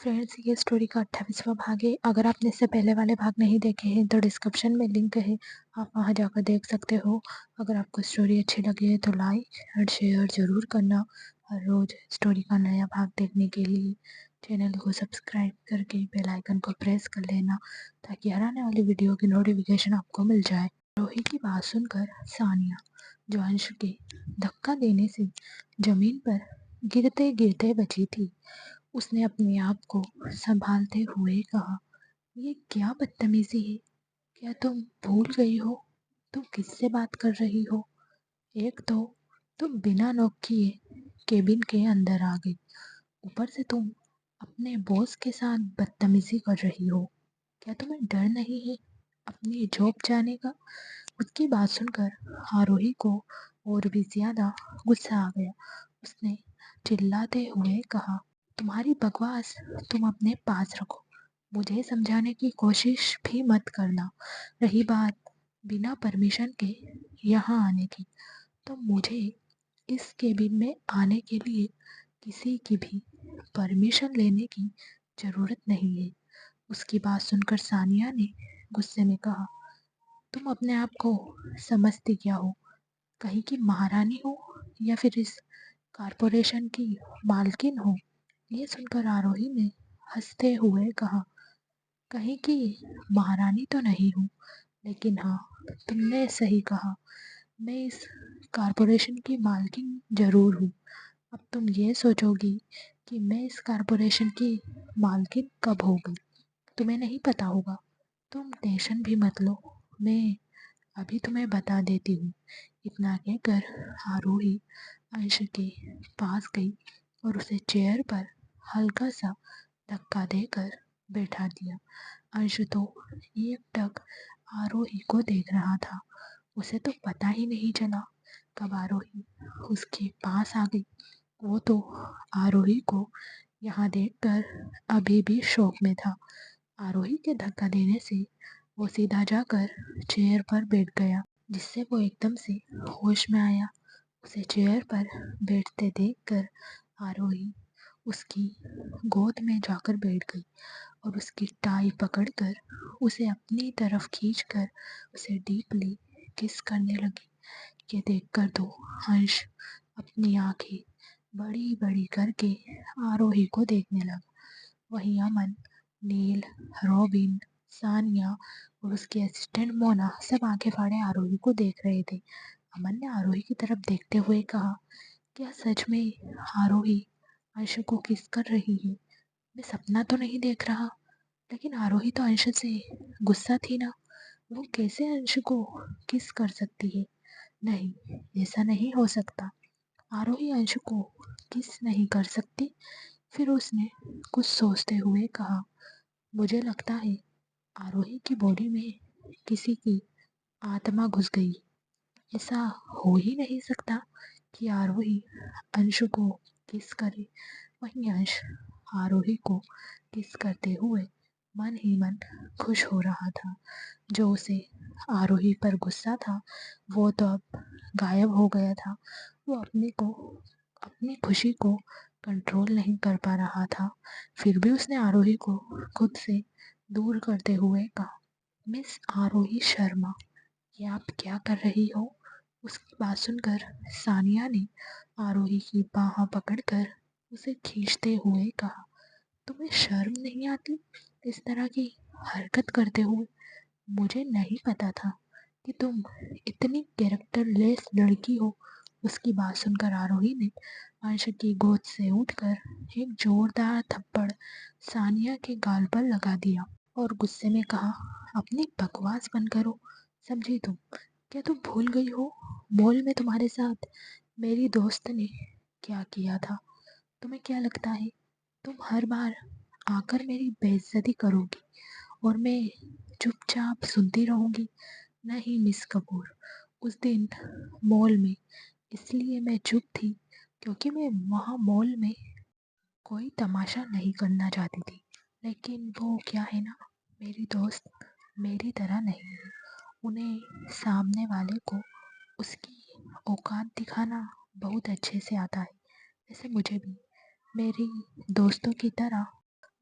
Friends, ये story का 28वां भाग है। अगर आपने इससे पहले वाले भाग नहीं देखे हैं तो डिस्क्रिप्शन में लिंक है, आप वहां जाकर देख सकते हो। अगर आपको स्टोरी अच्छी लगी है तो लाइक और शेयर ज़रूर करना। हर रोज़ स्टोरी का नया भाग देखने के लिए चैनल को सब्सक्राइब करके बेल आइकन को प्रेस कर लेना, ताकि हर आने वाली वीडियो की नोटिफिकेशन आपको मिल जाए। रोही की बात सुनकर सानिया, जो अंश के धक्का देने से ज़मीन पर गिरते गिरते बची थी, उसने अपने आप को संभालते हुए कहा, ये क्या बदतमीजी है? क्या तुम भूल गई हो तुम किससे बात कर रही हो? एक तो तुम बिना नॉक किए केबिन के अंदर आ गई, ऊपर से तुम अपने बॉस के साथ बदतमीजी कर रही हो। क्या तुम्हें डर नहीं है अपनी जॉब जाने का? उसकी बात सुनकर आरोही को और भी ज्यादा गुस्सा आ गया। उसने चिल्लाते हुए कहा, तुम्हारी बकवास तुम अपने पास रखो, मुझे समझाने की कोशिश भी मत करना। रही बात बिना परमिशन के यहाँ आने की, तो मुझे इस केबिन में आने के लिए किसी की भी परमिशन लेने की ज़रूरत नहीं है। उसकी बात सुनकर सानिया ने गुस्से में कहा, तुम अपने आप को समझती क्या हो? कहीं की महारानी हो या फिर इस कारपोरेशन की मालकिन हो? ये सुनकर आरोही ने हंसते हुए कहा, कहीं की महारानी तो नहीं हूँ, लेकिन हाँ, तुमने सही कहा, मैं इस कारपोरेशन की मालकिन जरूर हूँ। अब तुम ये सोचोगी कि मैं इस कारपोरेशन की मालकिन कब हो गई, तुम्हें नहीं पता होगा। तुम टेंशन भी मत लो, मैं अभी तुम्हें बता देती हूँ। इतना कहकर आरोही अंश के पास गई और उसे चेयर पर हल्का सा धक्का देकर बैठा दिया। अंश तो एकटक आरोही को देख रहा था। उसे तो पता ही नहीं चला कब आरोही उसके पास आ गई। वो तो आरोही को यहाँ देखकर अभी भी शौक में था। आरोही के धक्का देने से वो सीधा जाकर चेयर पर बैठ गया, जिससे वो एकदम से होश में आया। उसे चेयर पर बैठते देखकर आरोही उसकी गोद में जाकर बैठ गई और उसकी टाई पकड़कर उसे अपनी तरफ खींचकर उसे डीपली किस करने लगी। ये देखकर तो हर्ष अपनी आंखें बड़ी बड़ी करके आरोही को देखने लगा। वहीं अमन, नील, रॉबिन, सानिया और उसके असिस्टेंट मोना सब आंखें फाड़े आरोही को देख रहे थे। अमन ने आरोही की तरफ देखते हुए कहा, क्या सच में आरोही अंश को किस कर रही है? मैं सपना तो नहीं देख रहा। लेकिन आरोही तो अंश से गुस्सा थी ना, वो कैसे अंश को किस कर सकती है? नहीं, ऐसा नहीं हो सकता। आरोही अंश को किस नहीं कर सकती। फिर उसने कुछ सोचते हुए कहा, मुझे लगता है आरोही की बॉडी में किसी की आत्मा घुस गई। ऐसा हो ही नहीं सकता कि आरोही अंश को किस करे। वहीं अंश आरोही को किस करते हुए मन ही मन खुश हो रहा था। जो उसे आरोही पर गुस्सा था, वो तो अब गायब हो गया था। वो अपनी खुशी को कंट्रोल नहीं कर पा रहा था। फिर भी उसने आरोही को खुद से दूर करते हुए कहा, मिस आरोही शर्मा, ये आप क्या कर रही हो? उसकी बात सुनकर सानिया ने आरोही की बाह पकड़कर उसे खींचते हुए कहा, तुम्हें शर्म नहीं आती इस तरह की हरकत करते हुए? मुझे नहीं पता था कि तुम इतनी कैरेक्टरलेस लड़की हो। उसकी बात सुनकर आरोही ने अंश की गोद से उठकर एक जोरदार थप्पड़ सानिया के गाल पर लगा दिया और गुस्से में कहा, अपनी बकवास बंद करो। समझी तुम? क्या तुम भूल गई हो मॉल में तुम्हारे साथ मेरी दोस्त ने क्या किया था? तुम्हें क्या लगता है तुम हर बार आकर मेरी बेइज्जती करोगी और मैं चुपचाप सुनती रहूंगी? नहीं मिस कपूर, उस दिन मॉल में इसलिए मैं चुप थी क्योंकि मैं वहाँ मॉल में कोई तमाशा नहीं करना चाहती थी। लेकिन वो क्या है ना, मेरी दोस्त मेरी तरह नहीं है। उन्हें सामने वाले को उसकी औकात दिखाना बहुत अच्छे से आता है। वैसे मुझे भी मेरी दोस्तों की तरह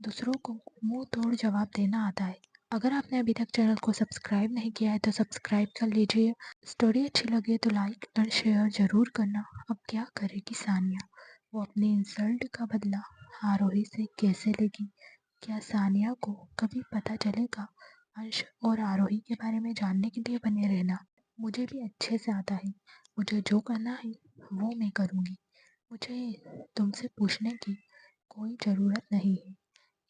दूसरों को मुंह तोड़ जवाब देना आता है। अगर आपने अभी तक चैनल को सब्सक्राइब नहीं किया है तो सब्सक्राइब कर लीजिए। स्टोरी अच्छी लगे तो लाइक और शेयर ज़रूर करना। अब क्या करेगी सानिया? वो अपनी इंसल्ट का बदला आरोही से कैसे लेगी? क्या सानिया को कभी पता चलेगा? अंश और आरोही के बारे में जानने के लिए बने रहना। मुझे भी अच्छे से आता है। मुझे जो करना है वो मैं करूँगी। मुझे तुमसे पूछने की कोई ज़रूरत नहीं है।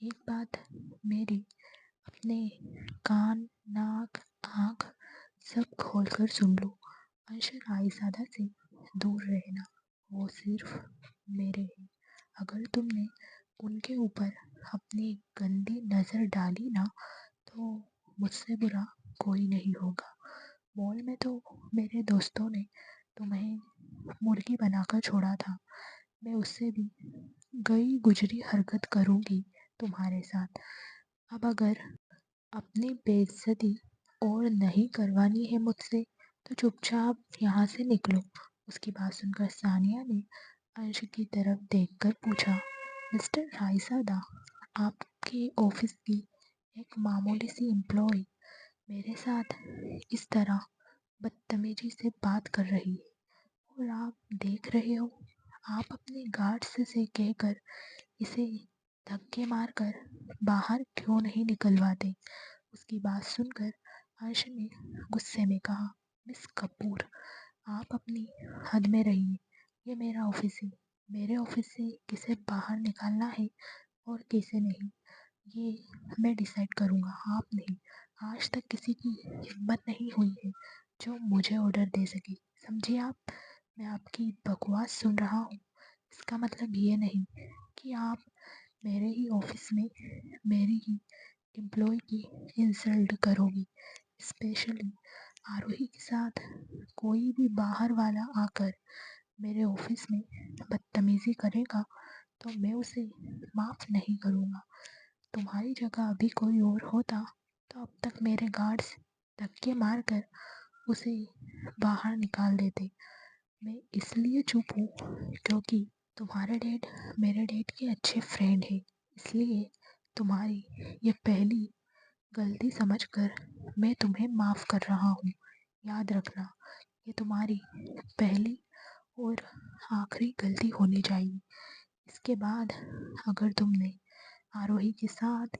एक बात मेरी अपने कान, नाक, आँख सब खोलकर सुन लो। अंश रायज़ादा से दूर रहना। वो सिर्फ मेरे हैं। अगर तुमने उनके ऊपर अपनी गंदी नज़र डाली ना तो मुझसे बुरा कोई नहीं होगा। मॉल में तो मेरे दोस्तों ने तुम्हें मुर्गी बनाकर छोड़ा था। मैं उससे भी गई गुजरी हरकत करूँगी तुम्हारे साथ। अब अगर अपनी बेइज्जती और नहीं करवानी है मुझसे तो चुपचाप यहाँ से निकलो। उसकी बात सुनकर सानिया ने अंश की तरफ देखकर पूछा, मिस्टर रायसादा, आपके ऑफिस की एक मामूली सी एम्प्लॉय मेरे साथ इस तरह बदतमीजी से बात कर रही है और आप देख रहे हो। आप अपने गार्ड्स से कहकर इसे धक्के मारकर बाहर क्यों नहीं निकलवाते? उसकी बात सुनकर अंश ने गुस्से में कहा, मिस कपूर, आप अपनी हद में रहिए। ये मेरा ऑफिस है। मेरे ऑफिस से किसे बाहर निकालना है और किसे नहीं, ये मैं डिसाइड करूँगा, आप नहीं। आज तक किसी की हिम्मत नहीं हुई है जो मुझे ऑर्डर दे सके। समझिए आप? मैं आपकी बकवास सुन रहा हूँ। इसका मतलब ये नहीं कि आप मेरे ही ऑफिस में मेरी ही एम्प्लॉय की इंसल्ट करोगी। स्पेशली आरोही के साथ कोई भी बाहर वाला आकर मेरे ऑफिस में बदतमीजी करेगा तो मैं उसे माफ़ नहीं करूँगा। तुम्हारी जगह अभी कोई और होता तो अब तक मेरे गार्ड्स धक्के मारकर उसे बाहर निकाल देते। मैं इसलिए चुप हूँ क्योंकि तुम्हारे डैड मेरे डैड के अच्छे फ्रेंड हैं। इसलिए तुम्हारी ये पहली गलती समझकर मैं तुम्हें माफ़ कर रहा हूँ। याद रखना, ये तुम्हारी पहली और आखिरी गलती होनी चाहिए। इसके बाद अगर तुमने आरोही के साथ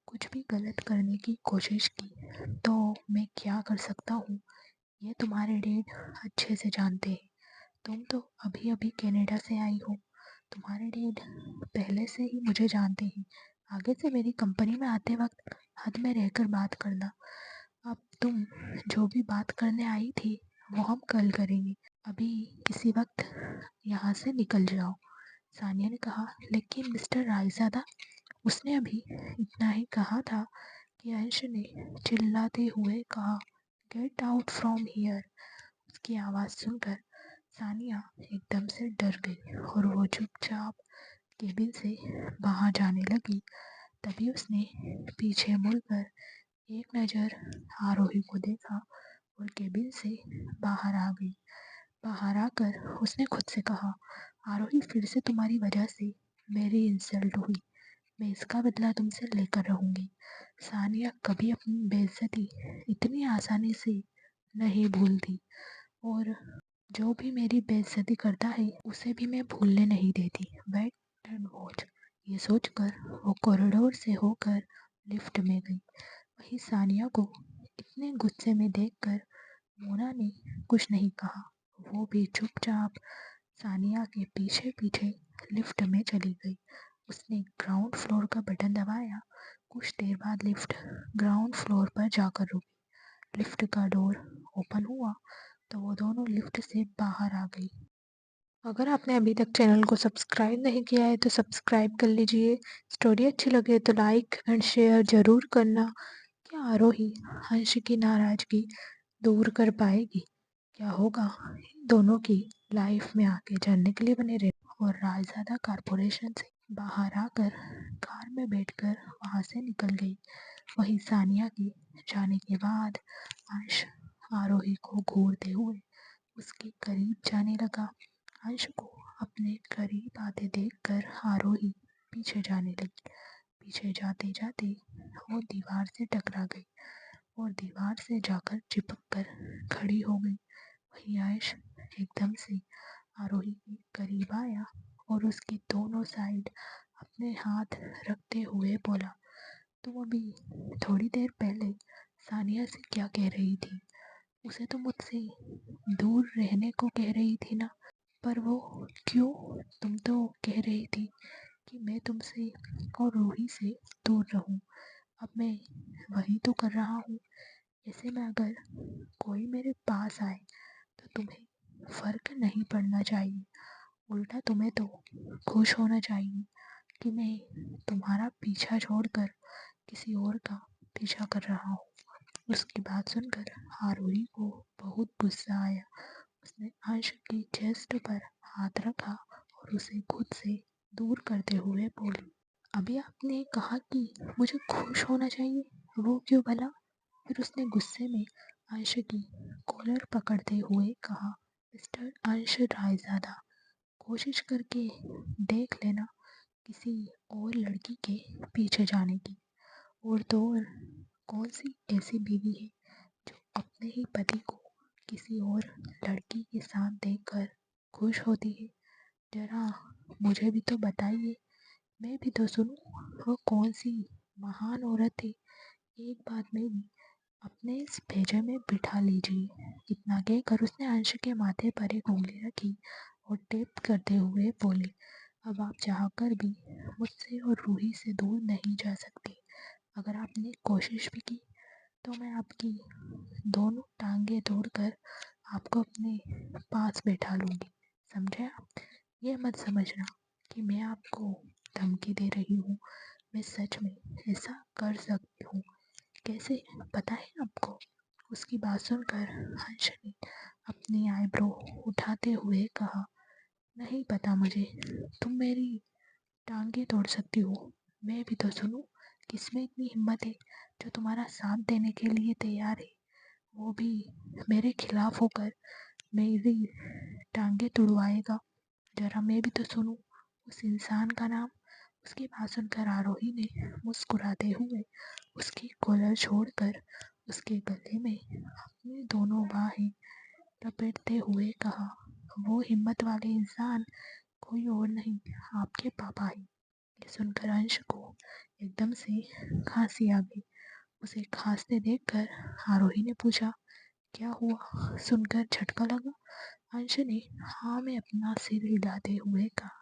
कुछ भी गलत करने की कोशिश की तो मैं क्या कर सकता हूँ ये तुम्हारे डैड अच्छे से जानते हैं। तुम तो अभी अभी कनाडा से आई हो। तुम्हारे डैड पहले से ही मुझे जानते हैं। आगे से मेरी कंपनी में आते वक्त हद में रहकर बात करना। अब तुम जो भी बात करने आई थी वो हम कल करेंगे। अभी किसी वक्त यहाँ से निकल जाओ। सानिया ने कहा, लेकिन मिस्टर रायज़ादा, उसने अभी इतना ही कहा था कि अंश ने चिल्लाते हुए कहा, गेट आउट फ्रॉम हियर। उसकी आवाज़ सुनकर सानिया एकदम से डर गई और वो चुपचाप केबिन से बाहर जाने लगी। तभी उसने पीछे मुड़कर एक नज़र आरोही को देखा और केबिन से बाहर आ गई। बाहर आकर उसने खुद से कहा, आरोही, फिर से तुम्हारी वजह से मेरी इंसल्ट हुई। मैं इसका बदला तुमसे लेकर रहूँगी। सानिया कभी अपनी बेइज्जती इतनी आसानी से नहीं भूलती और जो भी मेरी बेइज्जती करता है उसे भी मैं भूलने नहीं देती। Wait and watch. ये सोचकर वो कॉरिडोर से होकर लिफ्ट में गई। वहीं सानिया को इतने गुस्से में देखकर मोना ने कुछ नहीं कहा। वो भी चुपचाप सानिया के पीछे पीछे लिफ्ट में चली गई। उसने ग्राउंड फ्लोर का बटन दबाया। कुछ देर बाद लिफ्ट ग्राउंड फ्लोर पर जाकर रुकी। लिफ्ट का डोर ओपन हुआ तो वो दोनों लिफ्ट से बाहर आ गई। अगर आपने अभी तक चैनल को सब्सक्राइब नहीं किया है तो सब्सक्राइब कर लीजिए। स्टोरी अच्छी लगे तो लाइक एंड शेयर ज़रूर करना। क्या आरोही अंश की नाराज़गी दूर कर पाएगी? क्या होगा इन दोनों की लाइफ में आगे जानने के लिए बने रहे। और रायज़ादा कारपोरेशन से बाहर आकर कार में बैठकर वहाँ से निकल गई। वहीं सानिया के जाने के बाद अंश आरोही को घूरते हुए उसके करीब जाने लगा। अंश को अपने करीब आते देखकर आरोही पीछे जाने लगी। पीछे जाते जाते वो दीवार से टकरा गई और दीवार से जाकर चिपक कर खड़ी हो गई। वहीं आयुष एकदम से आरोही के करीब आया और उसकी दोनों साइड अपने हाथ रखते हुए बोला, तुम अभी थोड़ी देर पहले सानिया से क्या कह रही थी? उसे तो मुझसे दूर रहने को कह रही थी ना? पर वो क्यों? तुम तो कह रही थी कि मैं तुमसे और रूही से दूर रहूं। अब मैं वही तो कर रहा हूँ। ऐसे में अगर कोई मेरे पास आए तो तुम्हें फर्क नहीं पड़ना चाहिए, उल्टा तुम्हें तो खुश होना चाहिए कि मैं तुम्हारा पीछा छोड़कर किसी और का पीछा कर रहा हूँ। उसकी बात सुनकर आरोही को बहुत गुस्सा आया। उसने अंश की चेस्ट पर हाथ रखा और उसे खुद से दूर करते हुए बोली, अभी आपने कहा कि मुझे खुश होना चाहिए, वो क्यों भला? फिर उसने गुस्से में अंश की कॉलर पकड़ते हुए कहा, मिस्टर अंश रायजादा, कोशिश करके देख लेना किसी और लड़की के पीछे जाने की। और तो और कौन सी ऐसी बीवी है जो अपने ही पति को किसी और लड़की के साथ देखकर खुश होती है? जरा मुझे भी तो बताइए, मैं भी तो सुनूं वो कौन सी महान औरत है। एक बात मेरी अपने इस भेजे में बिठा लीजिए। इतना कहकर उसने अंश के माथे पर एक उंगली रखी और टेप करते हुए बोली, अब आप चाहकर भी मुझसे और रूही से दूर नहीं जा सकती। अगर आपने कोशिश भी की तो मैं आपकी दोनों टांगे तोड़कर आपको अपने पास बैठा लूँगी। समझे आप? ये मत समझना कि मैं आपको धमकी दे रही हूँ। मैं सच में ऐसा कर सकती हूँ। कैसे, पता है आपको? उसकी बात सुनकर हर्ष ने अपनी आईब्रो उठाते हुए कहा, नहीं पता मुझे। तुम मेरी टांगे तोड़ सकती हो, मैं भी तो सुनूं किसमें इतनी हिम्मत है जो तुम्हारा साथ देने के लिए तैयार है, वो भी मेरे खिलाफ होकर मेरी टांगे तुड़वाएगा। जरा मैं भी तो सुनूं उस इंसान का नाम। उसकी बात सुनकर आरोही ने मुस्कुराते हुए उसकी कॉलर छोड़कर उसके गले में अपनी दोनों बाहें लपेटते हुए कहा, वो हिम्मत वाले इंसान कोई और नहीं, आपके पापा है। ये सुनकर अंश को एकदम से खांसी आ गई। उसे खांसते देखकर आरोही ने पूछा, क्या हुआ? सुनकर झटका लगा। अंश ने हाँ में अपना सिर हिलाते हुए कहा,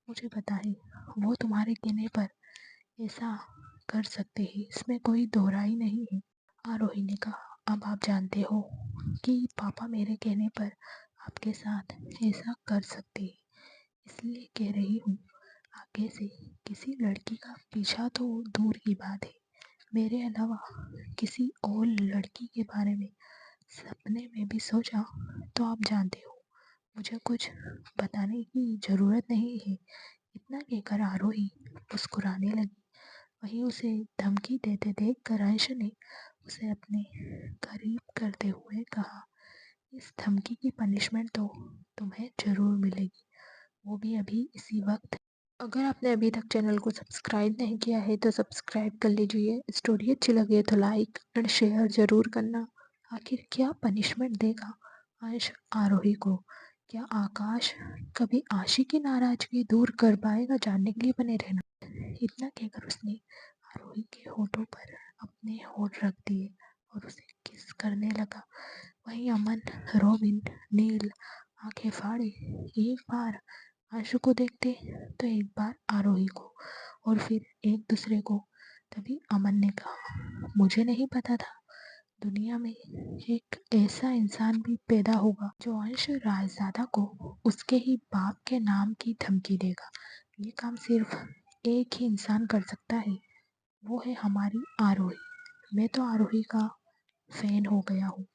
मुझे पता है वो तुम्हारे कहने पर ऐसा कर सकते हैं, इसमें कोई दोहराई नहीं है। आरोही ने कहा, अब आप जानते हो कि पापा मेरे कहने पर आपके साथ ऐसा कर सकते हैं, इसलिए कह रही हूँ, आगे से किसी लड़की का पीछा तो दूर की बात है, मेरे अलावा किसी और लड़की के बारे में सपने में भी सोचा तो आप जानते हो मुझे कुछ बताने की ज़रूरत नहीं है। इतना कहकर आरोही मुस्कुराने लगी। वहीं उसे धमकी देते देखकर अंश ने उसे अपने करीब करते हुए कहा, इस धमकी की पनिशमेंट तो तुम्हें ज़रूर मिलेगी, वो भी अभी इसी वक्त। अगर आपने अभी तक चैनल को सब्सक्राइब नहीं किया है तो सब्सक्राइब कर लीजिए। स्टोरी अच्छी लगे तो लाइक एंड शेयर ज़रूर करना। आखिर क्या पनिशमेंट देगा अंश आरोही को? क्या आकाश कभी आशी की नाराजगी दूर कर पाएगा? जानने के लिए बने रहना। इतना कहकर उसने आरोही के होठों पर अपने होठ रख दिए और उसे किस करने लगा। वहीं अमन, रोबिन, नील आंखें फाड़े एक बार आशु को देखते तो एक बार आरोही को और फिर एक दूसरे को। तभी अमन ने कहा, मुझे नहीं पता था दुनिया में एक ऐसा इंसान भी पैदा होगा जो अंश रायजादा को उसके ही बाप के नाम की धमकी देगा। ये काम सिर्फ एक ही इंसान कर सकता है, वो है हमारी आरोही। मैं तो आरोही का फैन हो गया हूँ।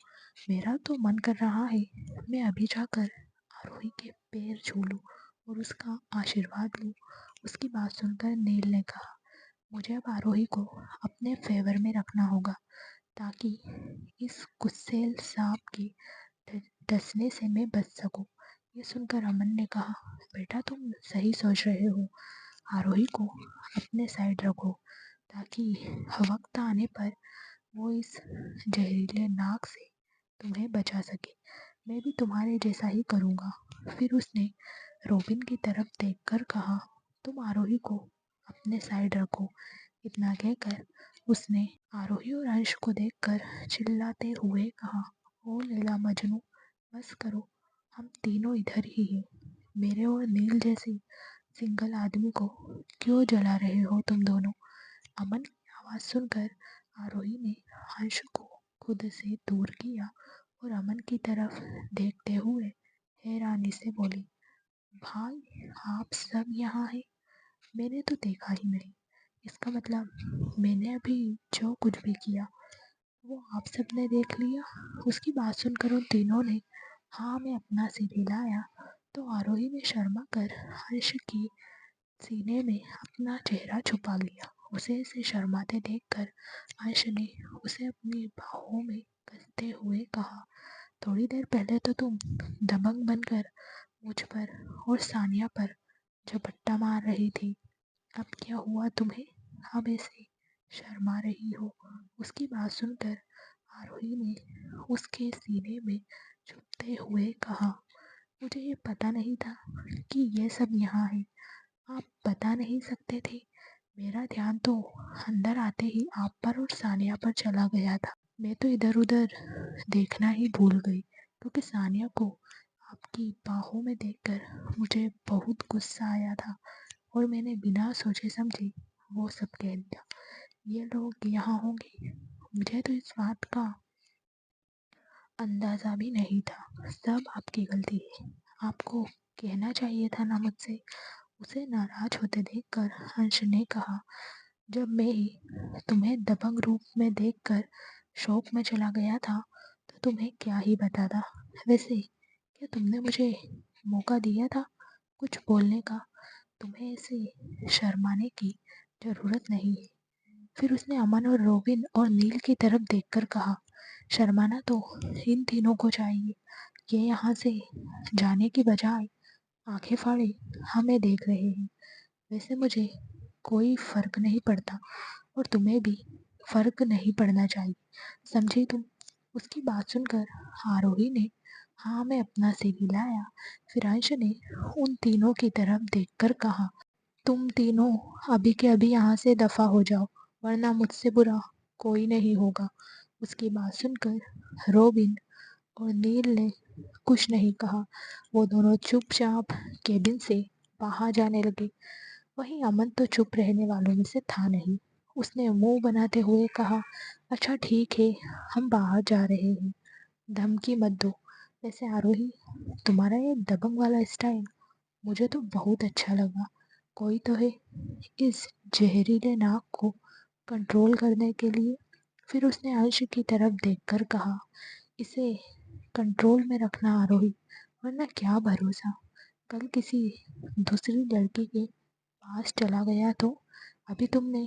मेरा तो मन कर रहा है मैं अभी जाकर आरोही के पैर छू लूँ और उसका आशीर्वाद लूँ। उसकी बात सुनकर नील ने कहा, मुझे अब आरोही को अपने फेवर में रखना होगा ताकि इस गुस्सेल सांप के डसने से मैं बच सकूं। ये सुनकर अमन ने कहा, बेटा तुम सही सोच रहे हो। आरोही को अपने साइड रखो ताकि वक्त आने पर वो इस जहरीले नाग से तुम्हें बचा सके। मैं भी तुम्हारे जैसा ही करूँगा। फिर उसने रोबिन की तरफ देखकर कहा, तुम आरोही को अपने साइड रखो। इतना कहकर उसने आरोही और अंश को देखकर चिल्लाते हुए कहा, ओ लैला मजनू, बस करो, हम तीनों इधर ही हैं। मेरे और नील जैसे सिंगल आदमी को क्यों जला रहे हो तुम दोनों? अमन की आवाज़ सुनकर आरोही ने अंश को खुद से दूर किया और अमन की तरफ देखते हुए हैरानी से बोली, भाई आप सब यहाँ हैं? मैंने तो देखा ही नहीं। इसका मतलब मैंने अभी जो कुछ भी किया वो आप सबने देख लिया? उसकी बात सुनकर उन तीनों ने हाँ में अपना सिर हिलाया तो आरोही ने शर्मा कर अंश की सीने में अपना चेहरा छुपा लिया। उसे ऐसे शर्माते देखकर अंश ने उसे अपनी बाहों में कसते हुए कहा, थोड़ी देर पहले तो तुम दबंग बनकर मुझ पर और सानिया पर झपट्टा मार रही थी। अब क्या हुआ तुम्हें? अब ऐसे शर्मा रही हो? उसकी बात सुनकर आरोही ने उसके सीने में छुपते हुए कहा, मुझे ये पता नहीं था कि ये सब यहाँ है। आप बता नहीं सकते थे? मेरा ध्यान तो अंदर आते ही आप पर और सानिया पर चला गया था। मैं तो इधर उधर देखना ही भूल गई क्योंकि सानिया को आपकी बाहों में देखकर मुझे बहुत गुस्सा आया था और मैंने बिना सोचे समझे वो सब कह दिया। ये लोग यहाँ होंगे, मुझे तो इस बात का अंदाज़ा भी नहीं था। सब आपकी गलती है। आपको कहना चाहिए था ना मुझसे। उसे नाराज होते देखकर अंश ने कहा, जब मैं ही तुम्हें दबंग रूप में देखकर शौक में चला गया था तो तुम्हें क्या ही बताता। वैसे क्या तुमने मुझे मौका दिया था कुछ बोलने का? तुम्हें ऐसे शर्माने की ज़रूरत नहीं है। फिर उसने अमन और रोबिन और नील की तरफ देखकर कहा, शर्माना तो इन तीनों को चाहिए। ये यहाँ से जाने की बजाय आंखें फाड़े हमें देख रहे हैं। वैसे मुझे कोई फर्क नहीं पड़ता और तुम्हें भी फर्क नहीं पड़ना चाहिए, समझी तुम? उसकी बात सुनकर आरोही ने हाँ में अपना सिर हिलाया। फिर अंश ने उन तीनों की तरफ देखकर कहा, तुम तीनों अभी के अभी यहाँ से दफा हो जाओ वरना मुझसे बुरा कोई नहीं होगा। उसकी बात सुनकर रोबिन और नील ने कुछ नहीं कहा। वो दोनों चुपचाप केबिन से बाहर जाने लगे। वहीं अमन तो चुप रहने वालों में से था नहीं। उसने मुंह बनाते हुए कहा, अच्छा ठीक है, हम बाहर जा रहे हैं, धमकी मत दो। वैसे आरोही, तुम्हारा ये दबंग वाला स्टाइल मुझे तो बहुत अच्छा लगा। कोई तो है इस जहरीले नाग को कंट्रोल करने के लिए। फिर उसने अंश की तरफ देखकर कहा, इसे कंट्रोल में रखना आरोही, वरना क्या भरोसा कल किसी दूसरी लड़की के पास चला गया तो? अभी तुमने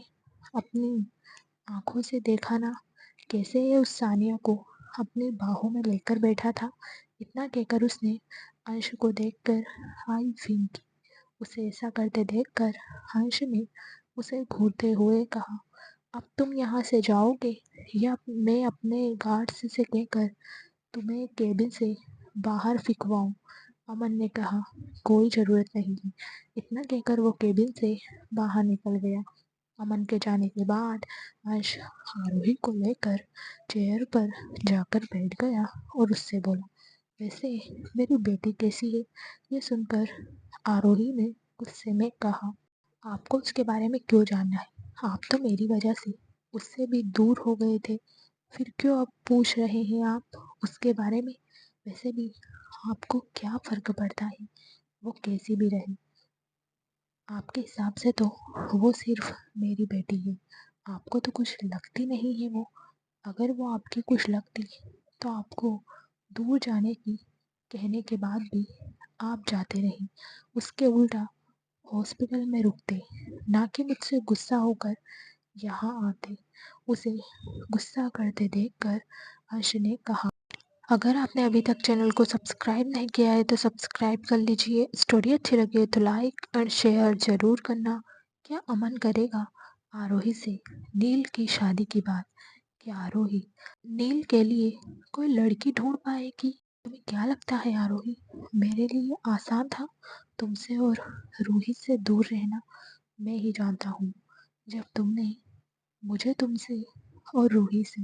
अपनी आंखों से देखा ना कैसे ये उस सानिया को अपनी बाहों में लेकर बैठा था। इतना कहकर उसने अंश को देखकर आई फिंक। उसे ऐसा करते देखकर हंस ने उसे घूरते हुए कहा, अब तुम यहाँ से जाओगे या मैं अपने गार्ड्स से कहकर तुम्हें केबिन से बाहर फिकवाऊं? अमन ने कहा, कोई ज़रूरत नहीं है। इतना कहकर वो केबिन से बाहर निकल गया। अमन के जाने के बाद अंश आरोही को लेकर चेयर पर जाकर बैठ गया और उससे बोला, वैसे मेरी बेटी कैसी है? ये सुनकर आरोही ने गुस्से में कहा, आपको उसके बारे में क्यों जानना है? आप तो मेरी वजह से उससे भी दूर हो गए थे। फिर क्यों अब पूछ रहे हैं आप उसके बारे में? वैसे भी आपको क्या फ़र्क पड़ता है वो कैसी भी रहे? आपके हिसाब से तो वो सिर्फ मेरी बेटी है। आपको तो कुछ लगती नहीं है वो। अगर वो आपकी कुछ लगती तो आपको दूर जाने की कहने के बाद भी आप जाते नहीं। उसके उल्टा हॉस्पिटल में रुकते, ना कि मुझसे गुस्सा होकर यहाँ आते। उसे गुस्सा करते देखकर हर्ष ने कहा, अगर आपने अभी तक चैनल को सब्सक्राइब नहीं किया है तो सब्सक्राइब कर लीजिए। स्टोरी अच्छी लगी है तो लाइक और शेयर ज़रूर करना। क्या अमन करेगा आरोही से नील की शादी की बात? क्या आरोही नील के लिए कोई लड़की ढूंढ पाएगी? तुम्हें क्या लगता है आरोही, मेरे लिए आसान था तुमसे और रूही से दूर रहना? मैं ही जानता हूँ, जब तुमने मुझे तुमसे और रूही से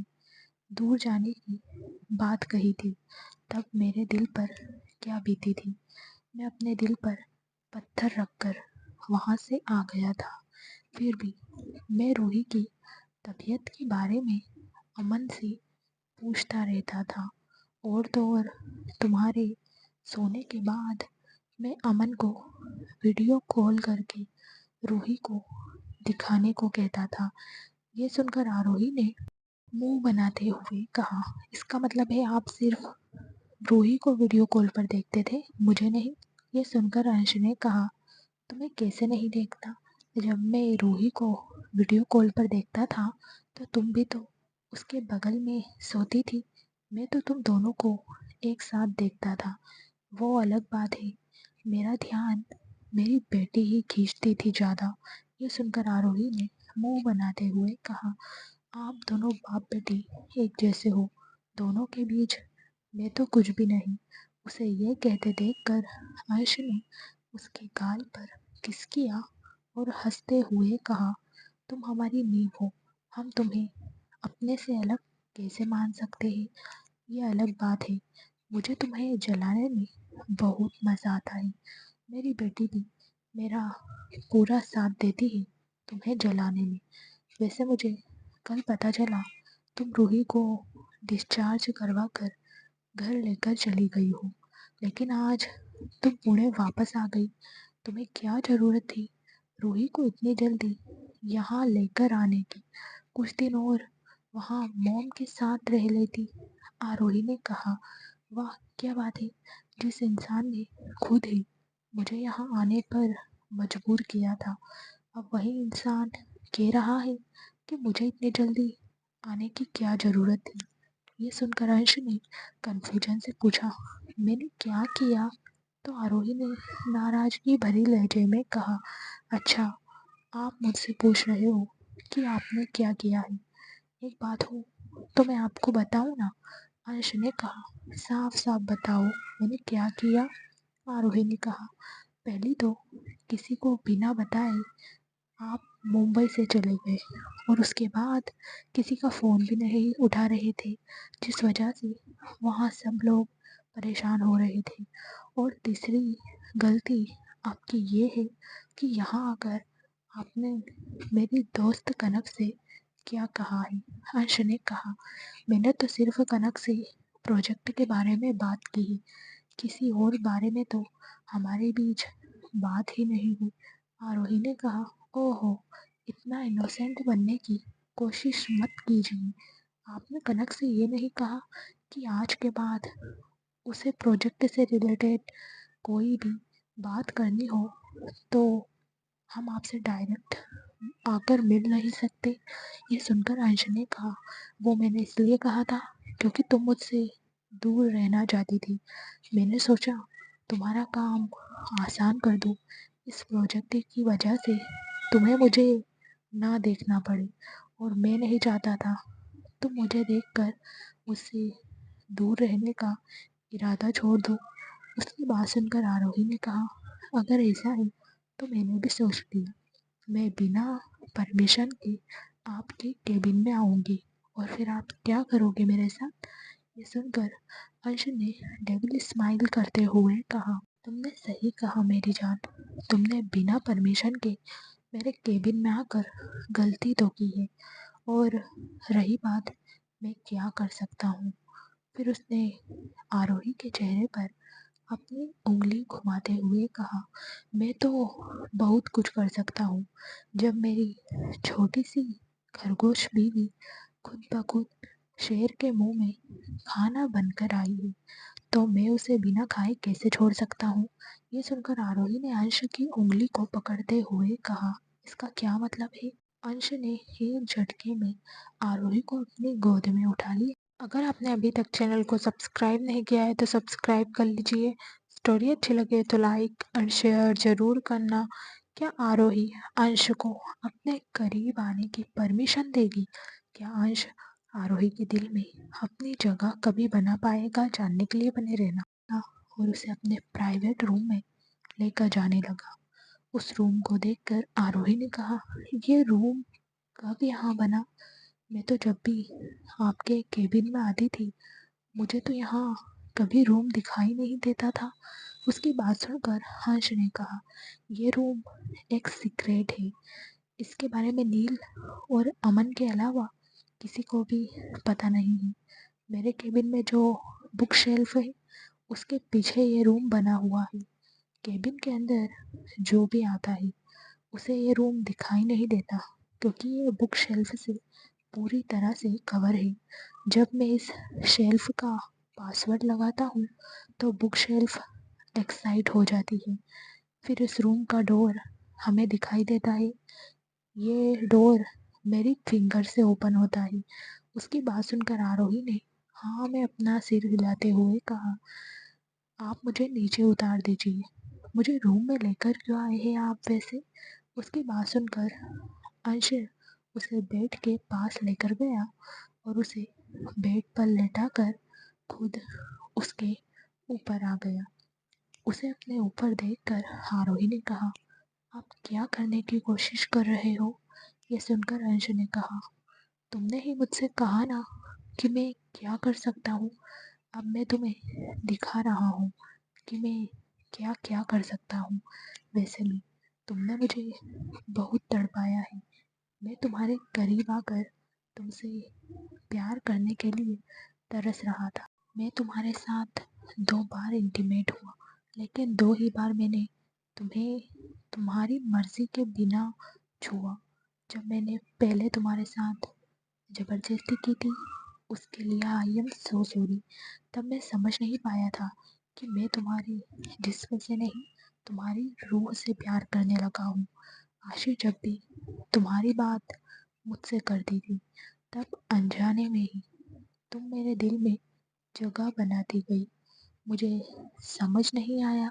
दूर जाने की बात कही थी, तब मेरे दिल पर क्या बीती थी। मैं अपने दिल पर पत्थर रखकर वहाँ से आ गया था। फिर भी मैं रूही की तबीयत के बारे में अमन से पूछता रहता था। और तो और तुम्हारे सोने के बाद मैं अमन को वीडियो कॉल करके रूही को दिखाने को कहता था। ये सुनकर आरोही ने मुंह बनाते हुए कहा, इसका मतलब है आप सिर्फ रूही को वीडियो कॉल पर देखते थे, मुझे नहीं? ये सुनकर अंश ने कहा, तुम्हें कैसे नहीं देखता? जब मैं रूही को वीडियो कॉल पर देखता था तो तुम भी तो उसके बगल में सोती थी। मैं तो तुम दोनों को एक साथ देखता था, वो अलग बात है। मेरा ध्यान मेरी बेटी ही खींचती थी ज़्यादा। ये सुनकर आरोही ने मुंह बनाते हुए कहा, आप दोनों बाप बेटी एक जैसे हो, दोनों के बीच मैं तो कुछ भी नहीं। उसे ये कहते देखकर अंश ने उसके गाल पर किस किया और हंसते हुए कहा, तुम हमारी नींव हो, हम तुम्हें अपने से अलग कैसे मान सकते हैं? ये अलग बात है, मुझे तुम्हें जलाने में बहुत मज़ा आता है। मेरी बेटी भी मेरा पूरा साथ देती है तुम्हें जलाने में। वैसे मुझे कल पता चला तुम रूही को डिस्चार्ज करवा कर घर लेकर चली गई हो, लेकिन आज तुम पुणे वापस आ गई। तुम्हें क्या ज़रूरत थी रूही को इतनी जल्दी यहाँ लेकर आने की? कुछ दिन और वहाँ मॉम के साथ रह लेती। आरोही ने कहा, वाह क्या बात है, जिस इंसान ने खुद ही मुझे यहाँ आने पर मजबूर किया था, अब वही इंसान कह रहा है कि मुझे इतनी जल्दी आने की क्या ज़रूरत थी। ये सुनकर अंश ने कन्फ्यूजन से पूछा, मैंने क्या किया? तो आरोही ने नाराजगी भरी लहजे में कहा, अच्छा आप मुझसे पूछ रहे हो कि आपने क्या किया है। एक बात हो तो मैं आपको बताऊं ना? अंश ने कहा, साफ साफ बताओ मैंने क्या किया? आरोही ने कहा, पहली तो किसी को बिना बताए आप मुंबई से चले गए और उसके बाद किसी का फ़ोन भी नहीं उठा रहे थे, जिस वजह से वहाँ सब लोग परेशान हो रहे थे। और तीसरी गलती आपकी ये है कि यहाँ आकर आपने मेरी दोस्त कनक से क्या कहा है? अंश ने कहा, मैंने तो सिर्फ कनक से प्रोजेक्ट के बारे में बात की है, किसी और बारे में तो हमारे बीच बात ही नहीं हुई। आरोही ने कहा, ओहो, इतना इनोसेंट बनने की कोशिश मत कीजिए। आपने कनक से ये नहीं कहा कि आज के बाद उसे प्रोजेक्ट से रिलेटेड कोई भी बात करनी हो तो हम आपसे डायरेक्ट आकर मिल नहीं सकते? ये सुनकर अंश ने कहा, वो मैंने इसलिए कहा था क्योंकि तुम मुझसे दूर रहना चाहती थी। मैंने सोचा तुम्हारा काम आसान कर दूँ, इस प्रोजेक्ट की वजह से तुम्हें मुझे ना देखना पड़े, और मैं नहीं चाहता था तुम मुझे देखकर मुझसे दूर रहने का इरादा छोड़ दो। उसकी बात सुनकर आरोही ने कहा, अगर ऐसा है तो मैंने भी सोच लिया, मैं बिना परमिशन के आपके केबिन में आऊँगी और फिर आप क्या करोगे मेरे साथ? ये सुनकर अंश ने डेविल स्माइल करते हुए कहा, तुमने सही कहा मेरी जान, तुमने बिना परमिशन के मेरे केबिन में आकर गलती तो की है, और रही बात मैं क्या कर सकता हूँ। फिर उसने आरोही के चेहरे पर अपनी उंगली घुमाते हुए कहा, मैं तो बहुत कुछ कर सकता हूँ। जब मेरी छोटी सी खरगोश बीवी खुद ब खुद शेर के मुंह में खाना बनकर आई है, तो मैं उसे बिना खाए कैसे छोड़ सकता हूँ? ये सुनकर आरोही ने अंश की उंगली को पकड़ते हुए कहा, इसका क्या मतलब है? अंश ने एक झटके में आरोही को अपनी गोद में उठा लिया। अगर आपने अभी तक चैनल को सब्सक्राइब नहीं किया है तो सब्सक्राइब कर लीजिए। स्टोरी अच्छी लगे तो लाइक और शेयर ज़रूर करना। क्या आरोही अंश को अपने करीब आने की परमिशन देगी? क्या अंश आरोही के दिल में अपनी जगह कभी बना पाएगा? जानने के लिए बने रहना। और उसे अपने प्राइवेट रूम में लेकर जाने लगा। उस रूम को देखकर आरोही ने कहा, ये रूम कब यहाँ बना? मैं तो जब भी आपके केबिन में आती थी, मुझे तो यहाँ कभी रूम दिखाई नहीं देता था। उसकी बात सुनकर हर्ष ने कहा, ये रूम एक सीक्रेट है। इसके बारे में नील और अमन के अलावा किसी को भी पता नहीं है। मेरे केबिन में जो बुक शेल्फ है, उसके पीछे ये रूम बना हुआ है। केबिन के अंदर जो भी आता है, उसे ये रूम दिखाई नहीं देता, क्योंकि ये बुक शेल्फ से पूरी तरह से कवर है। जब मैं इस शेल्फ का पासवर्ड लगाता हूँ, तो बुक शेल्फ एक्साइट हो जाती है। फिर इस रूम का डोर हमें दिखाई देता है। ये डोर मेरी फिंगर से ओपन होता है। उसकी बात सुनकर आरोही ने हाँ में अपना सिर हिलाते हुए कहा, आप मुझे नीचे उतार दीजिए। मुझे रूम में लेकर क्यों आए हैं आप वैसे? उसकी बात सुनकर अंश उसे बेड के पास लेकर गया और उसे बेड पर लेटाकर खुद उसके ऊपर आ गया। उसे अपने ऊपर देखकर आरोही ने कहा, आप क्या करने की कोशिश कर रहे हो? ये सुनकर अंश ने कहा, तुमने ही मुझसे कहा ना कि मैं क्या कर सकता हूँ। अब मैं तुम्हें दिखा रहा हूँ कि मैं क्या क्या कर सकता हूँ। वैसे भी तुमने मुझे बहुत तड़पाया है। मैं तुम्हारे करीब आकर तुमसे प्यार करने के लिए तरस रहा था। मैं तुम्हारे साथ 2 बार इंटीमेट हुआ, लेकिन 2 ही बार मैंने तुम्हें तुम्हारी मर्जी के बिना छुआ। जब मैंने पहले तुम्हारे साथ ज़बरदस्ती की थी, उसके लिए आई एम सो सॉरी। तब मैं समझ नहीं पाया था कि मैं तुम्हारी जिस्म से नहीं, तुम्हारी रूह से प्यार करने लगा हूँ। आशी जब भी तुम्हारी बात मुझसे करती थी, तब अनजाने में ही तुम मेरे दिल में जगह बनाती गई। मुझे समझ नहीं आया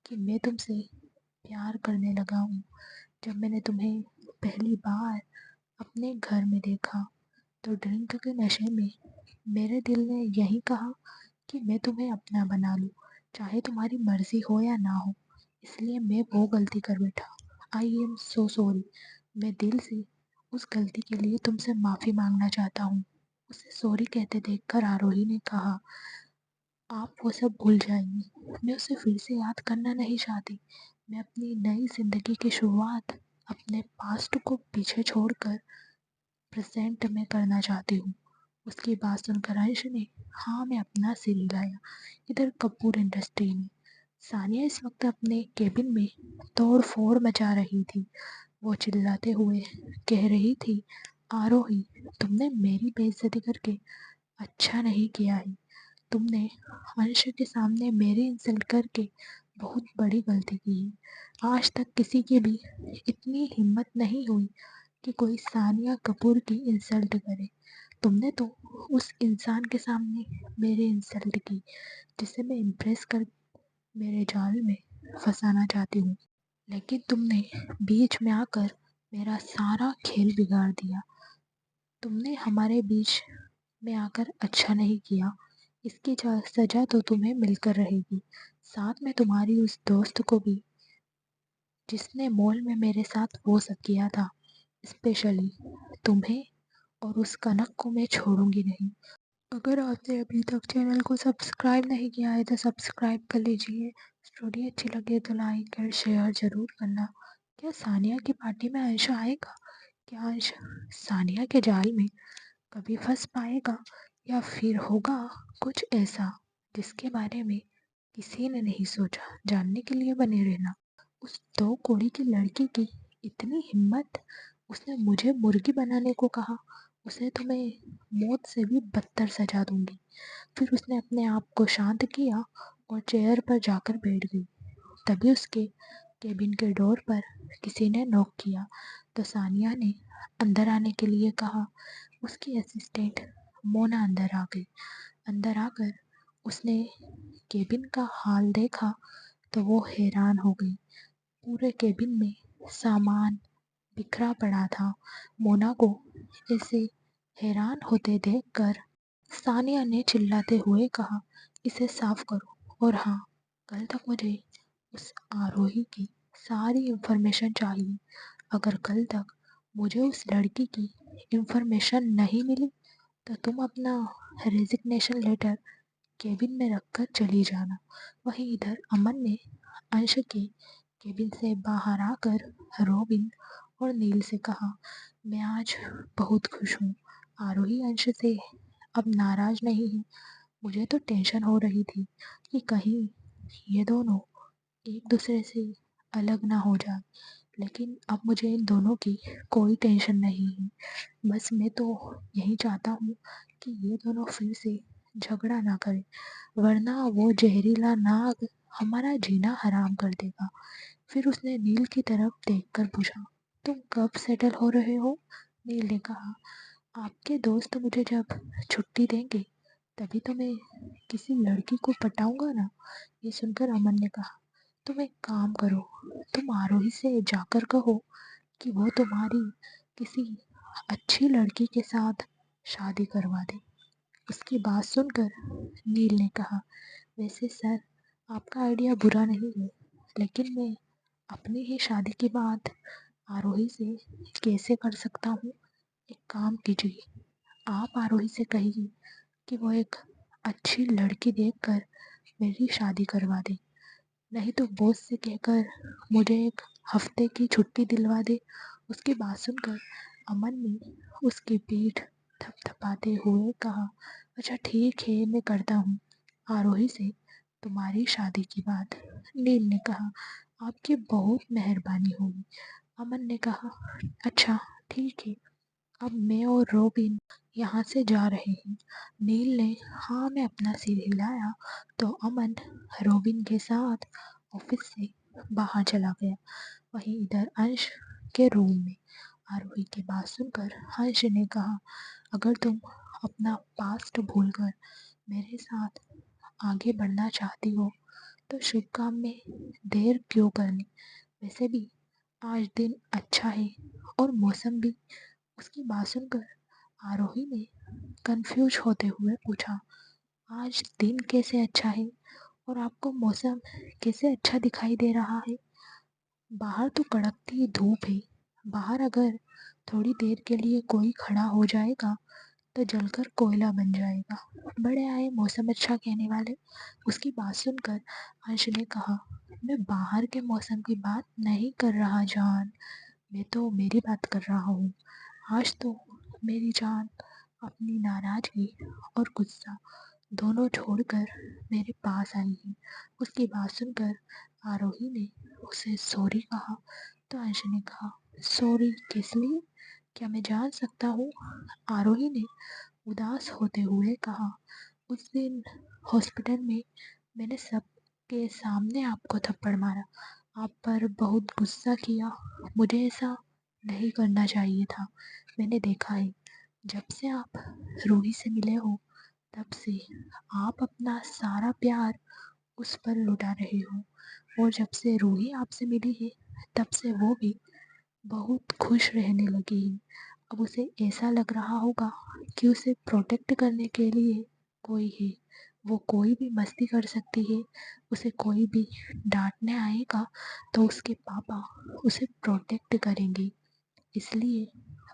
कि मैं तुमसे प्यार करने लगा हूँ। जब मैंने तुम्हें पहली बार अपने घर में देखा, तो ड्रिंक के नशे में मेरे दिल ने यही कहा कि मैं तुम्हें अपना बना लूँ, चाहे तुम्हारी मर्जी हो या ना हो। इसलिए मैं वो गलती कर बैठा। I am so sorry. मैं दिल से उस गलती के लिए तुमसे माफ़ी मांगना चाहता हूँ। उसे सॉरी कहते देखकर आरोही ने कहा, आप वो सब भूल जाइए। मैं उसे फिर से याद करना नहीं चाहती। मैं अपनी नई ज़िंदगी की शुरुआत अपने पास्ट को पीछे छोड़कर प्रेजेंट में करना चाहती हूँ। उसकी बात सुनकर अंश ने हाँ में अपना सिर हिलाया। इधर कपूर इंडस्ट्री में सानिया इस वक्त अपने केबिन में तोड़ फोड़ मचा रही थी। वो चिल्लाते हुए कह रही थी, आरोही, तुमने मेरी बेइज्जती करके अच्छा नहीं किया है। तुमने अंश के सामने मेरी इंसल्ट करके बहुत बड़ी गलती की है। आज तक किसी की भी इतनी हिम्मत नहीं हुई कि कोई सानिया कपूर की इंसल्ट करे। तुमने तो उस इंसान के सामने मेरी इंसल्ट की जिसे मैं इम्प्रेस कर मेरे जाल में फंसाना चाहती हूँ, लेकिन तुमने बीच में आकर मेरा सारा खेल बिगाड़ दिया। तुमने हमारे बीच में आकर अच्छा नहीं किया। इसकी सजा तो तुम्हें मिलकर रहेगी। साथ में तुम्हारी उस दोस्त को भी, जिसने मॉल में मेरे साथ वो सब किया था। स्पेशली तुम्हें और उस कनक को मैं छोड़ूंगी नहीं। अगर आपने अभी तक चैनल को सब्सक्राइब नहीं किया है तो सब्सक्राइब कर लीजिए। स्टोरी अच्छी लगे तो लाइक और शेयर ज़रूर करना। क्या सानिया की पार्टी में अंश आएगा? क्या अंश सानिया के जाल में कभी फंस पाएगा, या फिर होगा कुछ ऐसा जिसके बारे में किसी ने नहीं सोचा? जानने के लिए बने रहना। उस 2 कौड़ी की लड़की की इतनी हिम्मत, उसने मुझे मुर्गी बनाने को कहा। उसे तो मैं मौत से भी बदतर सजा दूंगी। फिर उसने अपने आप को शांत किया और चेयर पर जाकर बैठ गई। तभी उसके केबिन के डोर पर किसी ने नॉक किया, तो सानिया ने अंदर आने के लिए कहा। उसकी असिस्टेंट मोना अंदर आ गई। अंदर आकर उसने केबिन का हाल देखा तो वो हैरान हो गई। पूरे केबिन में सामान बिखरा पड़ा था। मोना को ऐसे हैरान होते देखकर सानिया ने चिल्लाते हुए कहा, इसे साफ करो और हाँ, कल तक मुझे उस आरोही की सारी इंफॉर्मेशन चाहिए। अगर कल तक मुझे उस लड़की की इंफॉर्मेशन नहीं मिली तो तुम अपना रेजिग्नेशन लेटर केबिन में रखकर चली जाना। वहीं इधर अमन ने अंश के केबिन से बाहर आकर रोबिन और नील से कहा, मैं आज बहुत खुश हूँ। आरोही अंश से अब नाराज नहीं है। मुझे तो टेंशन हो रही थी कि कहीं ये दोनों एक दूसरे से अलग ना हो जाए, लेकिन अब मुझे इन दोनों की कोई टेंशन नहीं है। बस मैं तो यही चाहता हूँ कि ये दोनों फिर से झगड़ा ना करें, वरना वो जहरीला नाग हमारा जीना हराम कर देगा। फिर उसने नील की तरफ देखकर पूछा, तुम कब सेटल हो रहे हो? नील ने कहा, आपके दोस्त मुझे जब छुट्टी देंगे तभी तो मैं किसी लड़की को पटाऊंगा ना। ये सुनकर अमन ने कहा, तुम एक काम करो, तुम आरोही से जाकर कहो कि वो तुम्हारी किसी अच्छी लड़की के साथ शादी करवा दे। उसकी बात सुनकर नील ने कहा, वैसे सर, आपका आइडिया बुरा नहीं है, लेकिन मैं अपनी ही शादी की बात आरोही से कैसे कर सकता हूँ? एक काम कीजिए, आप आरोही से कहिए कि वो एक अच्छी लड़की देखकर मेरी शादी करवा दे, नहीं तो बॉस से कहकर मुझे एक हफ्ते की छुट्टी दिलवा दे। उसकी बात सुनकर अमन ने उसकी पीठ थपथपाते हुए कहा, अच्छा ठीक है, मैं करता हूँ आरोही से तुम्हारी शादी की बात। नील ने कहा, आपकी बहुत मेहरबानी होगी। अमन ने कहा, अच्छा ठीक है, अब मैं और रोबिन यहाँ से जा रहे हैं। नील ने हाँ में अपना सिर हिलाया तो अमन रोबिन के साथ ऑफिस से बाहर चला गया। वहीं इधर अंश के रूम में आरोही की बात सुनकर अंश ने कहा, अगर तुम अपना पास्ट भूलकर मेरे साथ आगे बढ़ना चाहती हो तो शुभ काम में देर क्यों करनी। वैसे भी आज दिन अच्छा है और मौसम भी। उसकी बात सुनकर आरोही ने कंफ्यूज होते हुए पूछा, आज दिन कैसे अच्छा है और आपको मौसम कैसे अच्छा दिखाई दे रहा है? बाहर तो कड़कती धूप है। बाहर अगर थोड़ी देर के लिए कोई खड़ा हो जाएगा तो जलकर कोयला बन जाएगा। बड़े आए मौसम अच्छा कहने वाले। उसकी बात सुनकर अंश ने कहा, मैं बाहर के मौसम की बात नहीं कर रहा जान, मैं तो मेरी बात कर रहा हूँ। आज तो मेरी जान अपनी नाराजगी और गुस्सा दोनों छोड़कर मेरे पास आई है। उसकी बात सुनकर आरोही ने उसे सॉरी कहा तो अंश ने कहा, सॉरी किस लिए, क्या मैं जान सकता हूँ? आरोही ने उदास होते हुए कहा, उस दिन हॉस्पिटल में मैंने सबके सामने आपको थप्पड़ मारा, आप पर बहुत गुस्सा किया। मुझे ऐसा नहीं करना चाहिए था। मैंने देखा है, जब से आप रूही से मिले हो तब से आप अपना सारा प्यार उस पर लुटा रहे हो, और जब से रूही आपसे मिली है तब से वो भी बहुत खुश रहने लगी है। अब उसे ऐसा लग रहा होगा कि उसे प्रोटेक्ट करने के लिए कोई है। वो कोई भी मस्ती कर सकती है, उसे कोई भी डांटने आएगा तो उसके पापा उसे प्रोटेक्ट करेंगे। इसलिए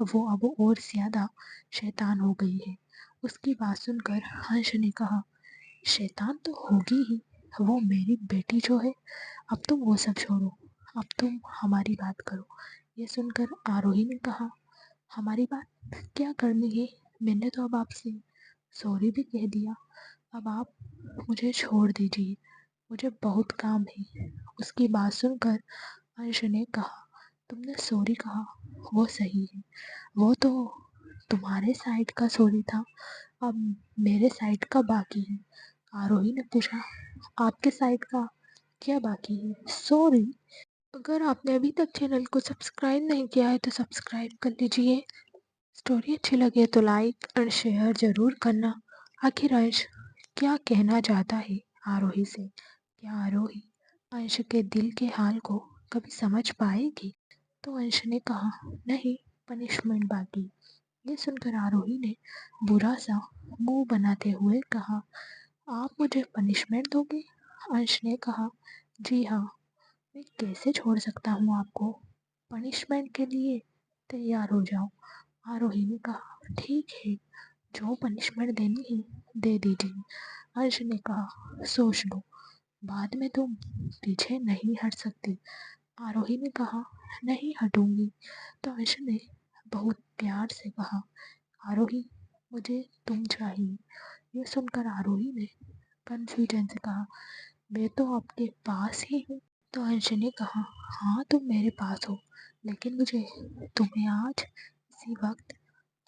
वो अब और ज़्यादा शैतान हो गई है। उसकी बात सुनकर हर्ष ने कहा, शैतान तो होगी ही, वो मेरी बेटी जो है। अब तुम वो सब छोड़ो, अब तुम हमारी बात करो। ये सुनकर आरोही ने कहा, हमारी बात क्या करनी है, मैंने तो अब आपसे सॉरी भी कह दिया। अब आप मुझे छोड़ दीजिए, मुझे बहुत काम है। उसकी बात सुनकर अंश ने कहा, तुमने सॉरी कहा वो सही है, वो तो तुम्हारे साइड का सॉरी था, अब मेरे साइड का बाकी है। आरोही ने पूछा, आपके साइड का क्या बाकी है? सॉरी, अगर आपने अभी तक चैनल को सब्सक्राइब नहीं किया है तो सब्सक्राइब कर लीजिए। स्टोरी अच्छी लगे तो लाइक और शेयर ज़रूर करना। आखिर अंश क्या कहना चाहता है आरोही से? क्या आरोही अंश के दिल के हाल को कभी समझ पाएगी? तो अंश ने कहा, नहीं, पनिशमेंट बाकी। ये सुनकर आरोही ने बुरा सा मुंह बनाते हुए कहा, आप मुझे पनिशमेंट दोगे? अंश ने कहा, जी हाँ, मैं कैसे छोड़ सकता हूँ आपको। पनिशमेंट के लिए तैयार हो जाओ। आरोही ने कहा, ठीक है, जो पनिशमेंट देनी है दे दीजिए। अंश ने कहा, सोच लो, बाद में तुम पीछे नहीं हट सकती। आरोही ने कहा, नहीं हटूंगी। तो अंश ने बहुत प्यार से कहा, आरोही, मुझे तुम चाहिए। ये सुनकर आरोही ने कंफ्यूजन से कहा, मैं तो आपके पास ही हूँ। तो अंश ने कहा, हाँ, तुम मेरे पास हो, लेकिन मुझे तुम्हें आज इसी वक्त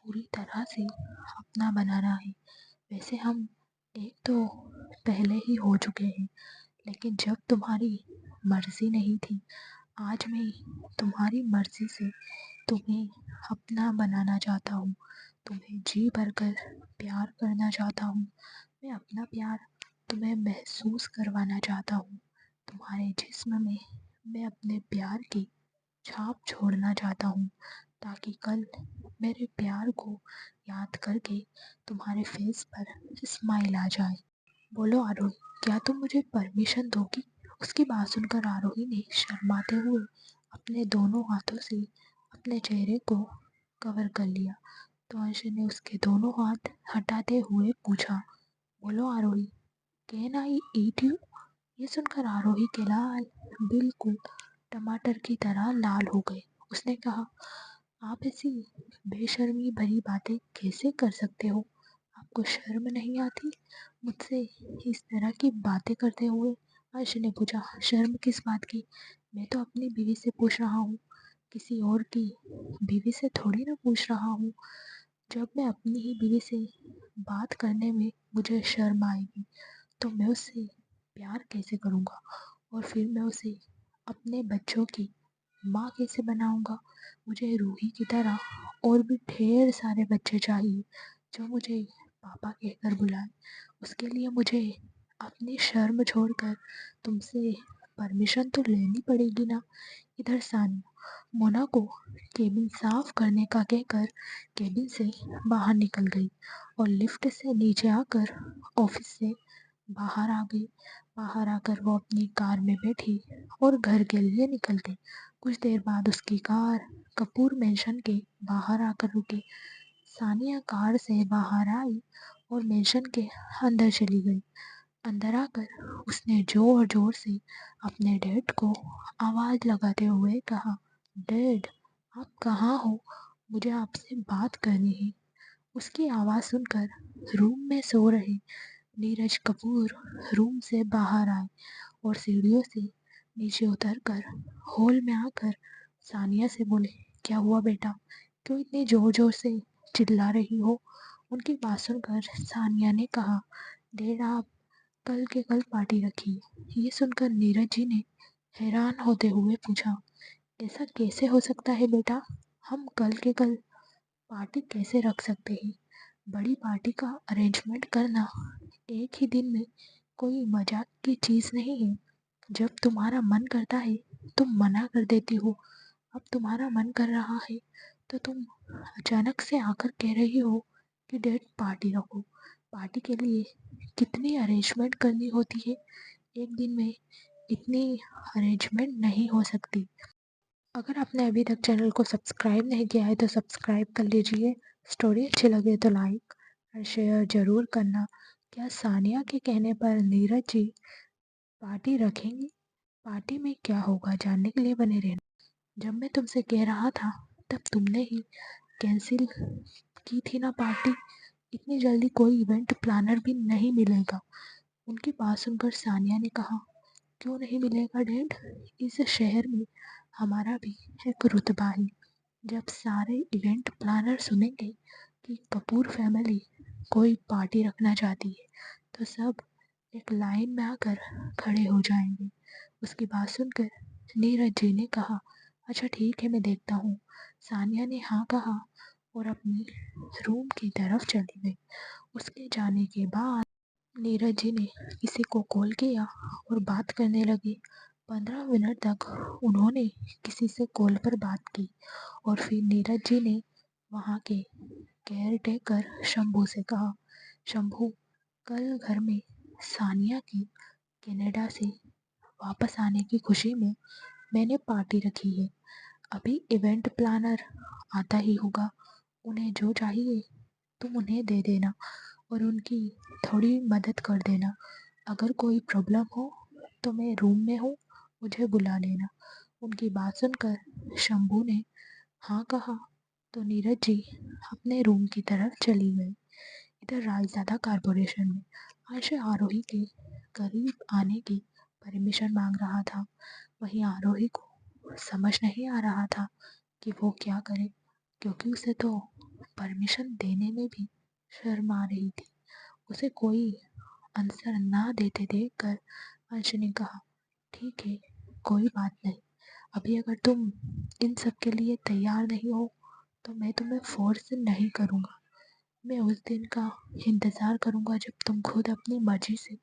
पूरी तरह से अपना बनाना है। वैसे हम एक तो पहले ही हो चुके हैं, लेकिन जब तुम्हारी मर्जी नहीं थी, आज मैं तुम्हारी मर्जी से तुम्हें अपना बनाना चाहता हूँ। तुम्हें जी भरकर प्यार करना चाहता हूँ। मैं अपना प्यार तुम्हें महसूस करवाना चाहता हूँ। तुम्हारे जिस्म में मैं अपने प्यार की छाप छोड़ना चाहता हूँ, ताकि कल मेरे प्यार को याद करके तुम्हारे फेस पर स्माइल आ जाए। बोलो आरोही, क्या तुम मुझे परमिशन दोगी? उसकी बात सुनकर आरोही ने शर्माते हुए अपने दोनों हाथों से अपने चेहरे को कवर कर लिया। तो अंश ने उसके दोनों हाथ हटाते हुए पूछा, बोलो आरोही, कैन आई ईट यू? ये सुनकर आरोही के लाल बिल्कुल टमाटर की तरह लाल हो गए। उसने कहा, आप ऐसी बेशर्मी भरी बातें कैसे कर सकते हो? आपको शर्म नहीं आती मुझसे इस तरह की बातें करते हुए? अर्श ने पूछा, शर्म किस बात की? मैं तो अपनी बीवी से पूछ रहा हूँ, किसी और की बीवी से थोड़ी ना पूछ रहा हूँ। जब मैं अपनी ही बीवी से बात करने में मुझे शर्म आएगी, तो मैं उससे प्यार कैसे करूँगा? और फिर मैं उसे अपने बच्चों की माँ कैसे बनाऊँगा? मुझे रूही की तरह और भी ढेर सारे बच्चे चाहिए जो मुझे पापा कहकर बुलाए। उसके लिए मुझे अपनी शर्म छोड़कर तुमसे परमिशन तो लेनी पड़ेगी ना। इधर सानिया मोना को केबिन साफ करने का कहकर केबिन से बाहर निकल गई और लिफ्ट से नीचे आकर ऑफिस से बाहर आ गई। बाहर आकर वो अपनी कार में बैठी और घर के लिए निकल गई। कुछ देर बाद उसकी कार कपूर मेंशन के बाहर आकर रुकी। सानिया कार से बाहर आई और मेंशन के अंदर चली गई। अंदर आकर उसने जोर जोर से अपने डैड को आवाज़ लगाते हुए कहा, डैड, आप कहाँ हो? मुझे आपसे बात करनी है। उसकी आवाज़ सुनकर रूम में सो रहे नीरज कपूर रूम से बाहर आए और सीढ़ियों से नीचे उतरकर हॉल में आकर सानिया से बोले, क्या हुआ बेटा? क्यों इतनी ज़ोर ज़ोर से चिल्ला रही हो? उनकी बात सुनकर सानिया ने कहा, डैड, आप कल के कल पार्टी रखी। ये सुनकर नीरज जी ने हैरान होते हुए पूछा, ऐसा कैसे हो सकता है बेटा? हम कल के कल पार्टी कैसे रख सकते हैं? बड़ी पार्टी का अरेंजमेंट करना एक ही दिन में कोई मजाक की चीज़ नहीं है। जब तुम्हारा मन करता है तुम मना कर देती हो। अब तुम्हारा मन कर रहा है तो तुम अचानक से आकर कह रही हो कि डेट पार्टी रखो। पार्टी के लिए कितनी अरेंजमेंट करनी होती है, एक दिन में इतनी अरेंजमेंट नहीं हो सकती। अगर आपने अभी तक चैनल को सब्सक्राइब नहीं किया है तो सब्सक्राइब कर लीजिए। स्टोरी अच्छी लगे तो लाइक और शेयर ज़रूर करना। क्या सानिया के कहने पर नीरज जी पार्टी रखेंगी? पार्टी में क्या होगा जानने के लिए बने रहना। जब मैं तुमसे कह रहा था तब तुमने ही कैंसिल की थी ना पार्टी। इतनी जल्दी कोई इवेंट प्लानर भी नहीं मिलेगा। उनकी बात सुनकर सानिया ने कहा, क्यों नहीं मिलेगा डैड? इस शहर में हमारा भी एक रुतबा है। जब सारे इवेंट प्लानर सुनेंगे कि कपूर फैमिली कोई पार्टी रखना चाहती है तो सब एक लाइन में आकर खड़े हो जाएंगे। उसकी बात सुनकर नीरज जी ने कहा, अच्छा ठीक है, मैं देखता हूँ। सानिया ने हाँ कहा और अपनी रूम की तरफ चली गई। उसके जाने के बाद नीरज जी ने किसी को कॉल किया और बात करने लगे। 15 मिनट तक उन्होंने किसी से कॉल पर बात की और फिर नीरज जी ने वहाँ के केयर टेकर शंभू से कहा, शंभू, कल घर में सानिया की कनाडा से वापस आने की खुशी में मैंने पार्टी रखी है। अभी इवेंट प्लानर आता ही होगा, उन्हें जो चाहिए तुम उन्हें दे देना और उनकी थोड़ी मदद कर देना। अगर कोई प्रॉब्लम हो तो मैं रूम में हूँ, मुझे बुला लेना। उनकी बात सुनकर शंभू ने हाँ कहा तो नीरज जी अपने रूम की तरफ चली गई। इधर रायज़ादा कॉरपोरेशन में अर्श आरोही के करीब आने की परमिशन मांग रहा था। वहीं आरोही को समझ नहीं आ रहा था कि वो क्या करे, क्योंकि उसे तो परमिशन देने में भी शर्म आ रही थी। उसे कोई आंसर ना देते देखकर अंश ने कहा, ठीक है, कोई बात नहीं। अभी अगर तुम इन सब के लिए तैयार नहीं हो तो मैं तुम्हें फोर्स नहीं करूँगा। मैं उस दिन का इंतज़ार करूँगा जब तुम खुद अपनी मर्जी से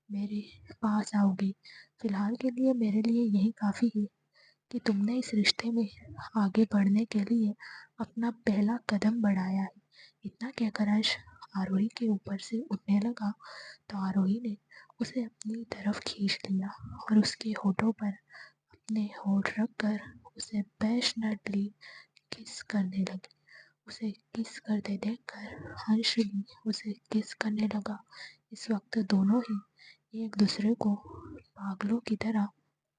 मेरे पास आओगी। फ़िलहाल के लिए मेरे लिए यही काफ़ी है कि तुमने इस रिश्ते में आगे बढ़ने के लिए अपना पहला कदम बढ़ाया है। इतना कहकर अर्श आरोही के ऊपर से उठने लगा तो आरोही ने उसे अपनी तरफ खींच लिया और उसके होठों पर अपने होठ रख कर उसे पैशनेटली किस करने लगी। उसे किस करते देखकर हर्ष भी उसे किस करने लगा। इस वक्त दोनों ही एक दूसरे को पागलों की तरह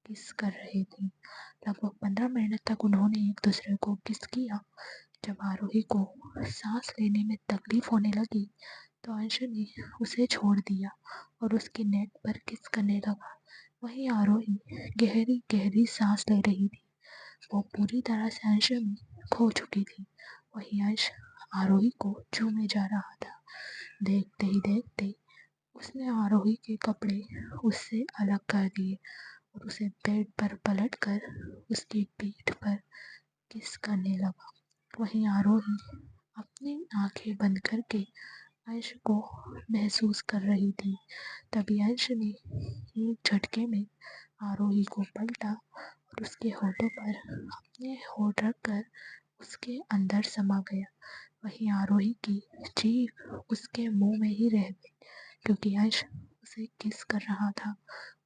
किस कर रहे थे। लगभग 15 मिनट तक उन्होंने एक दूसरे को किस किया। जब आरोही को सांस लेने में तकलीफ होने लगी तो अंश ने उसे छोड़ दिया और उसकी नेक पर किस करने लगा। वहीं आरोही गहरी गहरी सांस ले रही थी। वो पूरी तरह से अंश में खो चुकी थी। वहीं अंश आरोही को चूमे जा रहा था। देखते ही देखते उसने आरोही के कपड़े उससे अलग कर दिए और उसे बेड पर पलट कर उसकी पीठ पर किस करने लगा। वहीं आरोही अपनी आंखें बंद करके अंश को महसूस कर रही थी। तभी अंश ने एक झटके में आरोही को पलटा और उसके होठों पर अपने होठ रखकर उसके अंदर समा गया। वहीं आरोही की जीभ उसके मुंह में ही रह गई, क्योंकि अंश उसे किस कर रहा था।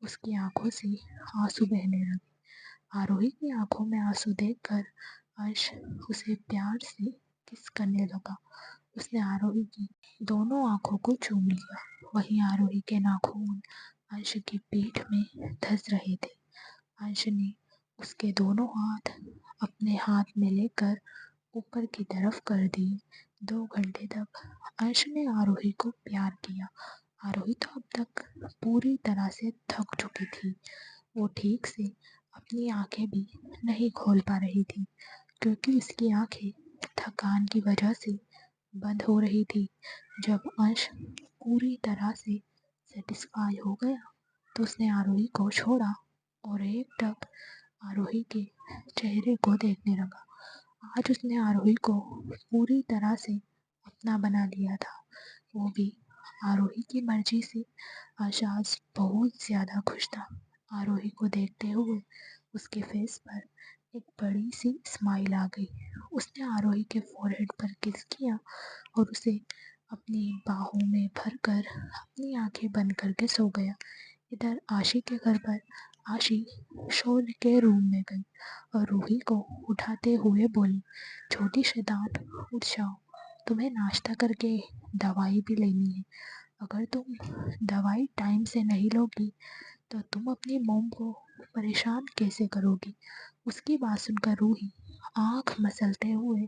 उसकी आंखों से आंसू बहने लगे। आरोही की आंखों में आंसू देखकर अंश उसे प्यार से किस करने लगा। उसने आरोही की दोनों आंखों को चूम लिया। वहीं आरोही के नाखून अंश की पीठ में धंस रहे थे। अंश ने उसके दोनों हाथ अपने हाथ में लेकर ऊपर की तरफ कर दिए। 2 घंटे तक अंश ने आरोही को प्यार किया। आरोही तो अब तक पूरी तरह से थक चुकी थी। वो ठीक से अपनी आंखें भी नहीं खोल पा रही थी, क्योंकि उसकी आंखें थकान की वजह से बंद हो रही थी। जब अंश पूरी तरह से सेटिस्फाई हो गया तो उसने आरोही को छोड़ा और एकटक आरोही के चेहरे को देखने लगा। आज उसने आरोही को पूरी तरह से अपना बना लिया था, वो भी आरोही की मर्जी से। आशाज बहुत ज़्यादा खुश था। आरोही को देखते हुए उसके फेस पर एक बड़ी सी स्माइल आ गई। उसने आरोही के फोरहेड पर किस किया और उसे अपनी बाहों में भरकर अपनी आंखें बंद करके सो गया। इधर आशी के घर पर आशी शोर के रूम में गई और रूही को उठाते हुए बोली, छोटी शैतान, उठ जाओ, तुम्हें नाश्ता करके दवाई भी लेनी है। अगर तुम दवाई टाइम से नहीं लोगी तो तुम अपनी मॉम को परेशान कैसे करोगी। उसकी बात सुनकर रूही आँख मसलते हुए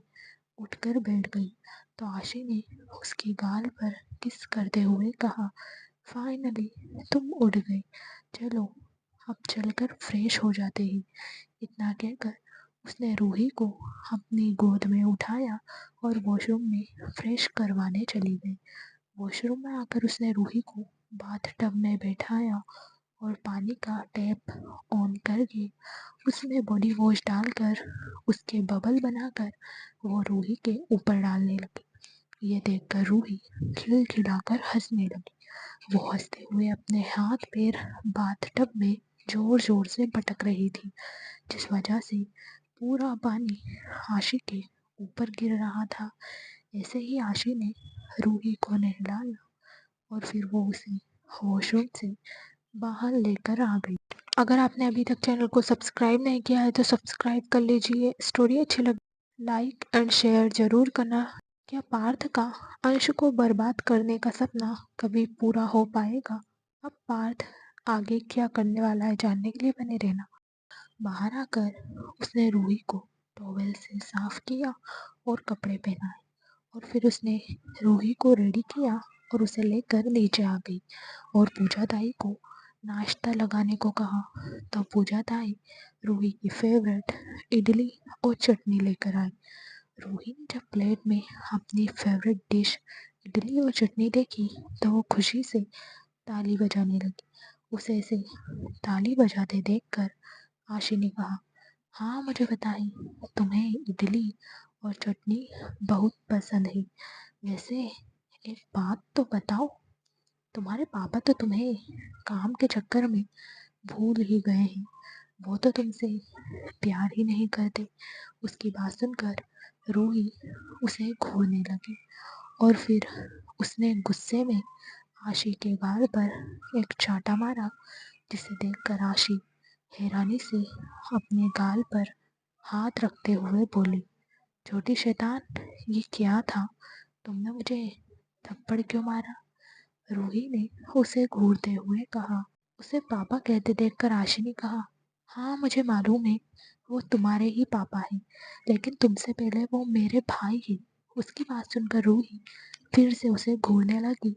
उठकर बैठ गई तो आशी ने उसकी गाल पर किस करते हुए कहा, फाइनली तुम उठ गई, चलो अब चलकर फ्रेश हो जाते हैं। इतना कहकर उसने रूही को अपनी गोद में उठाया और वॉशरूम में फ्रेश करवाने चली गई। वॉशरूम में आकर उसने रूही को बाथ टब में बैठाया और पानी का टैप ऑन करके उसमें बॉडी वॉश डालकर उसके बबल बनाकर वो रूही के ऊपर डालने लगी। ये देखकर रूही खिलखिलाकर हंसने लगी। वो हंसते हुए अपने हाथ पैर बाथ टब में ज़ोर-ज़ोर से पटक रही थी, जिस वजह से पूरा पानी आशी के ऊपर गिर रहा था। ऐसे ही आशी ने रूही को नहलाया और फिर वो उसे वॉशरूम से बाहर लेकर आ गई। अगर आपने अभी तक चैनल को सब्सक्राइब नहीं किया है तो सब्सक्राइब कर लीजिए। स्टोरी अच्छी लगी लाइक एंड शेयर ज़रूर करना। क्या पार्थ का अंश को बर्बाद करने का सपना कभी पूरा हो पाएगा? अब पार्थ आगे क्या करने वाला है जानने के लिए बने रहना। बाहर आकर उसने रूही को टॉवेल से साफ किया और कपड़े पहनाए और फिर उसने रूही को रेडी किया और उसे लेकर नीचे आ गई और पूजा ताई को नाश्ता लगाने को कहा। तो पूजा ताई रूही की फेवरेट इडली और चटनी लेकर आई। रूही ने जब प्लेट में अपनी फेवरेट डिश इडली और चटनी देखी तो वो खुशी से ताली बजाने लगी। उसे ऐसे ताली बजाते देखकर आशी ने कहा, हाँ मुझे पता है तुम्हें इडली और चटनी बहुत पसंद है। वैसे एक बात तो बताओ, तुम्हारे पापा तो तुम्हें काम के चक्कर में भूल ही गए हैं। वो तो तुमसे प्यार ही नहीं करते। उसकी बात सुनकर रूही उसे घूरने लगी और फिर उसने गुस्से में आशी के गाल पर एक चांटा मारा, जिसे देखकर आशी हैरानी से अपने गाल पर हाथ रखते हुए बोली, छोटी शैतान, ये क्या था? तुमने मुझे थप्पड़ क्यों मारा? रूही ने उसे घूरते हुए कहा। उसे पापा कहते देखकर आशी ने कहा, हाँ मुझे मालूम है वो तुम्हारे ही पापा हैं, लेकिन तुमसे पहले वो मेरे भाई हैं। उसकी बात सुनकर रूही फिर से उसे घूरने लगी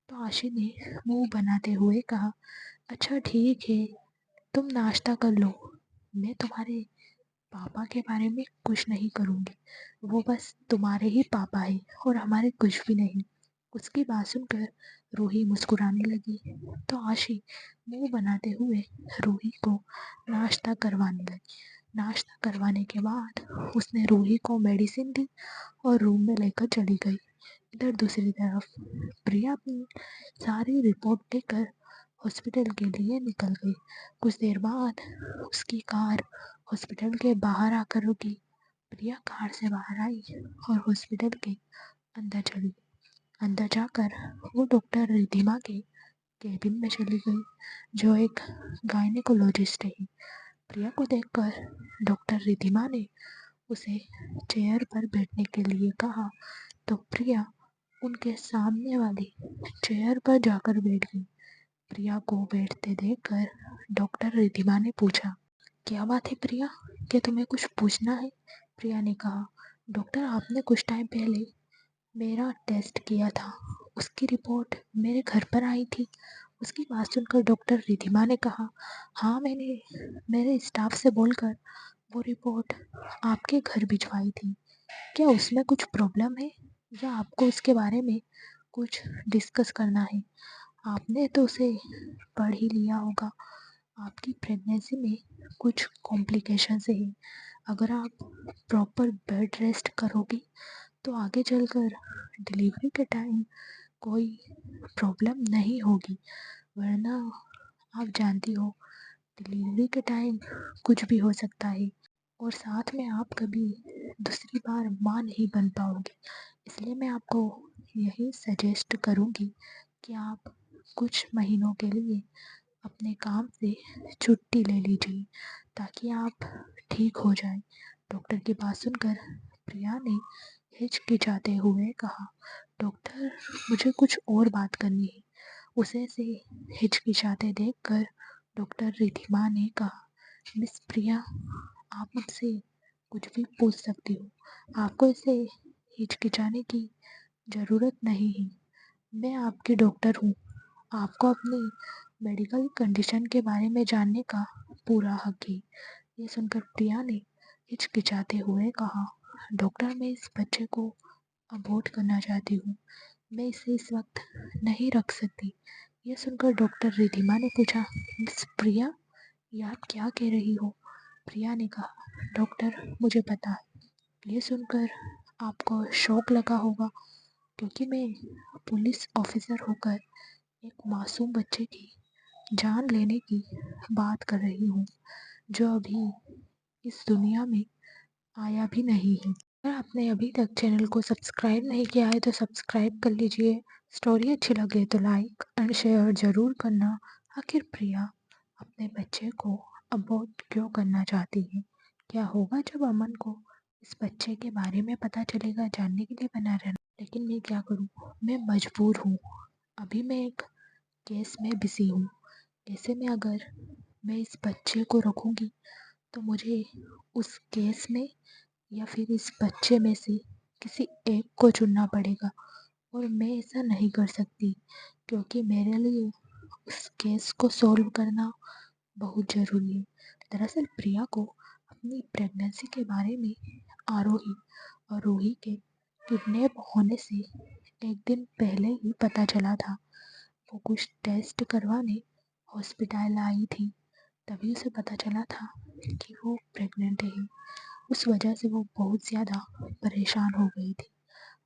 तो आशी ने मुंह बनाते हुए कहा, अच्छा ठीक है, तुम नाश्ता कर लो, मैं तुम्हारे पापा के बारे में कुछ नहीं करूँगी। वो बस तुम्हारे ही पापा है और हमारे कुछ भी नहीं। उसकी बात सुनकर रूही मुस्कुराने लगी तो आशी मुंह बनाते हुए रूही को नाश्ता करवाने लगी। नाश्ता करवाने के बाद उसने रूही को मेडिसिन दी और रूम में लेकर चली गई। इधर दूसरी तरफ प्रिया अपनी सारी रिपोर्ट लेकर हॉस्पिटल के लिए निकल गई। कुछ देर बाद उसकी कार हॉस्पिटल के बाहर आकर रुकी। प्रिया कार से बाहर आई और हॉस्पिटल के अंदर चली गई। अंदर जाकर वो डॉक्टर रिधिमा के केबिन में चली गई, जो एक गायनेकोलॉजिस्ट है। प्रिया को देखकर डॉक्टर रिधिमा ने उसे चेयर पर बैठने के लिए कहा तो प्रिया उनके सामने वाली चेयर पर जाकर बैठ गई। प्रिया को बैठते देखकर डॉक्टर रिधिमा ने पूछा, क्या बात है प्रिया, क्या तुम्हें कुछ पूछना है? प्रिया ने कहा, डॉक्टर आपने कुछ टाइम पहले मेरा टेस्ट किया था, उसकी रिपोर्ट मेरे घर पर आई थी। उसकी बात सुनकर डॉक्टर रिधिमा ने कहा, हाँ मैंने मेरे स्टाफ से बोलकर वो रिपोर्ट आपके घर भिजवाई थी। क्या उसमें कुछ प्रॉब्लम है या आपको उसके बारे में कुछ डिस्कस करना है? आपने तो उसे पढ़ ही लिया होगा। आपकी प्रेगनेंसी में कुछ कॉम्प्लिकेशंस है। अगर आप प्रॉपर बेड रेस्ट करोगी तो आगे चलकर डिलीवरी के टाइम कोई प्रॉब्लम नहीं होगी, वरना आप जानती हो डिलीवरी के टाइम कुछ भी हो सकता है और साथ में आप कभी दूसरी बार माँ नहीं बन पाओगे। इसलिए मैं आपको यही सजेस्ट करूँगी कि आप कुछ महीनों के लिए अपने काम से छुट्टी ले लीजिए ताकि आप ठीक हो जाएं। डॉक्टर की बात सुनकर प्रिया ने हिचकिचाते हुए कहा, डॉक्टर मुझे कुछ और बात करनी है। उसे से हिचकिचाते देखकर डॉक्टर रिधिमा ने कहा, मिस प्रिया, आप मुझसे कुछ भी पूछ सकती हो। आपको इसे हिचकिचाने की ज़रूरत नहीं है। मैं आपकी डॉक्टर हूँ। आपको अपनी मेडिकल कंडीशन के बारे में जानने का पूरा हक है। ये सुनकर प्रिया ने हिचकिचाते हुए कहा, डॉक्टर मैं इस बच्चे को अबॉर्ट करना चाहती हूँ। मैं इसे इस वक्त नहीं रख सकती। ये सुनकर डॉक्टर रिधिमा ने पूछा, मिस प्रिया, ये आप क्या कह रही हो? प्रिया ने कहा, डॉक्टर मुझे पता है, ये सुनकर आपको शौक लगा होगा क्योंकि मैं पुलिस ऑफिसर होकर एक मासूम बच्चे की जान लेने की बात कर रही हूँ, जो अभी इस दुनिया में आया भी नहीं है। अगर आपने अभी तक चैनल को सब्सक्राइब नहीं किया है तो सब्सक्राइब कर लीजिए। स्टोरी अच्छी लगे तो लाइक एंड शेयर ज़रूर करना। आखिर प्रिया अपने बच्चे को अबॉर्ट क्यों करना चाहती है? क्या होगा जब अमन को इस बच्चे के बारे में पता चलेगा? जानने के लिए बना रहना। लेकिन मैं क्या करूँ, मैं मजबूर हूँ। अभी मैं एक केस में बिजी हूँ। ऐसे में अगर मैं इस बच्चे को रखूँगी तो मुझे उस केस में या फिर इस बच्चे में से किसी एक को चुनना पड़ेगा, और मैं ऐसा नहीं कर सकती क्योंकि मेरे लिए उस केस को सॉल्व करना बहुत ज़रूरी है। दरअसल प्रिया को अपनी प्रेगनेंसी के बारे में आरोही और रूही के किडनैप होने से एक दिन पहले ही पता चला था। वो कुछ टेस्ट करवाने हॉस्पिटल आई थी, तभी उसे पता चला था कि वो प्रेग्नेंट है। उस वजह से वो बहुत ज़्यादा परेशान हो गई थी।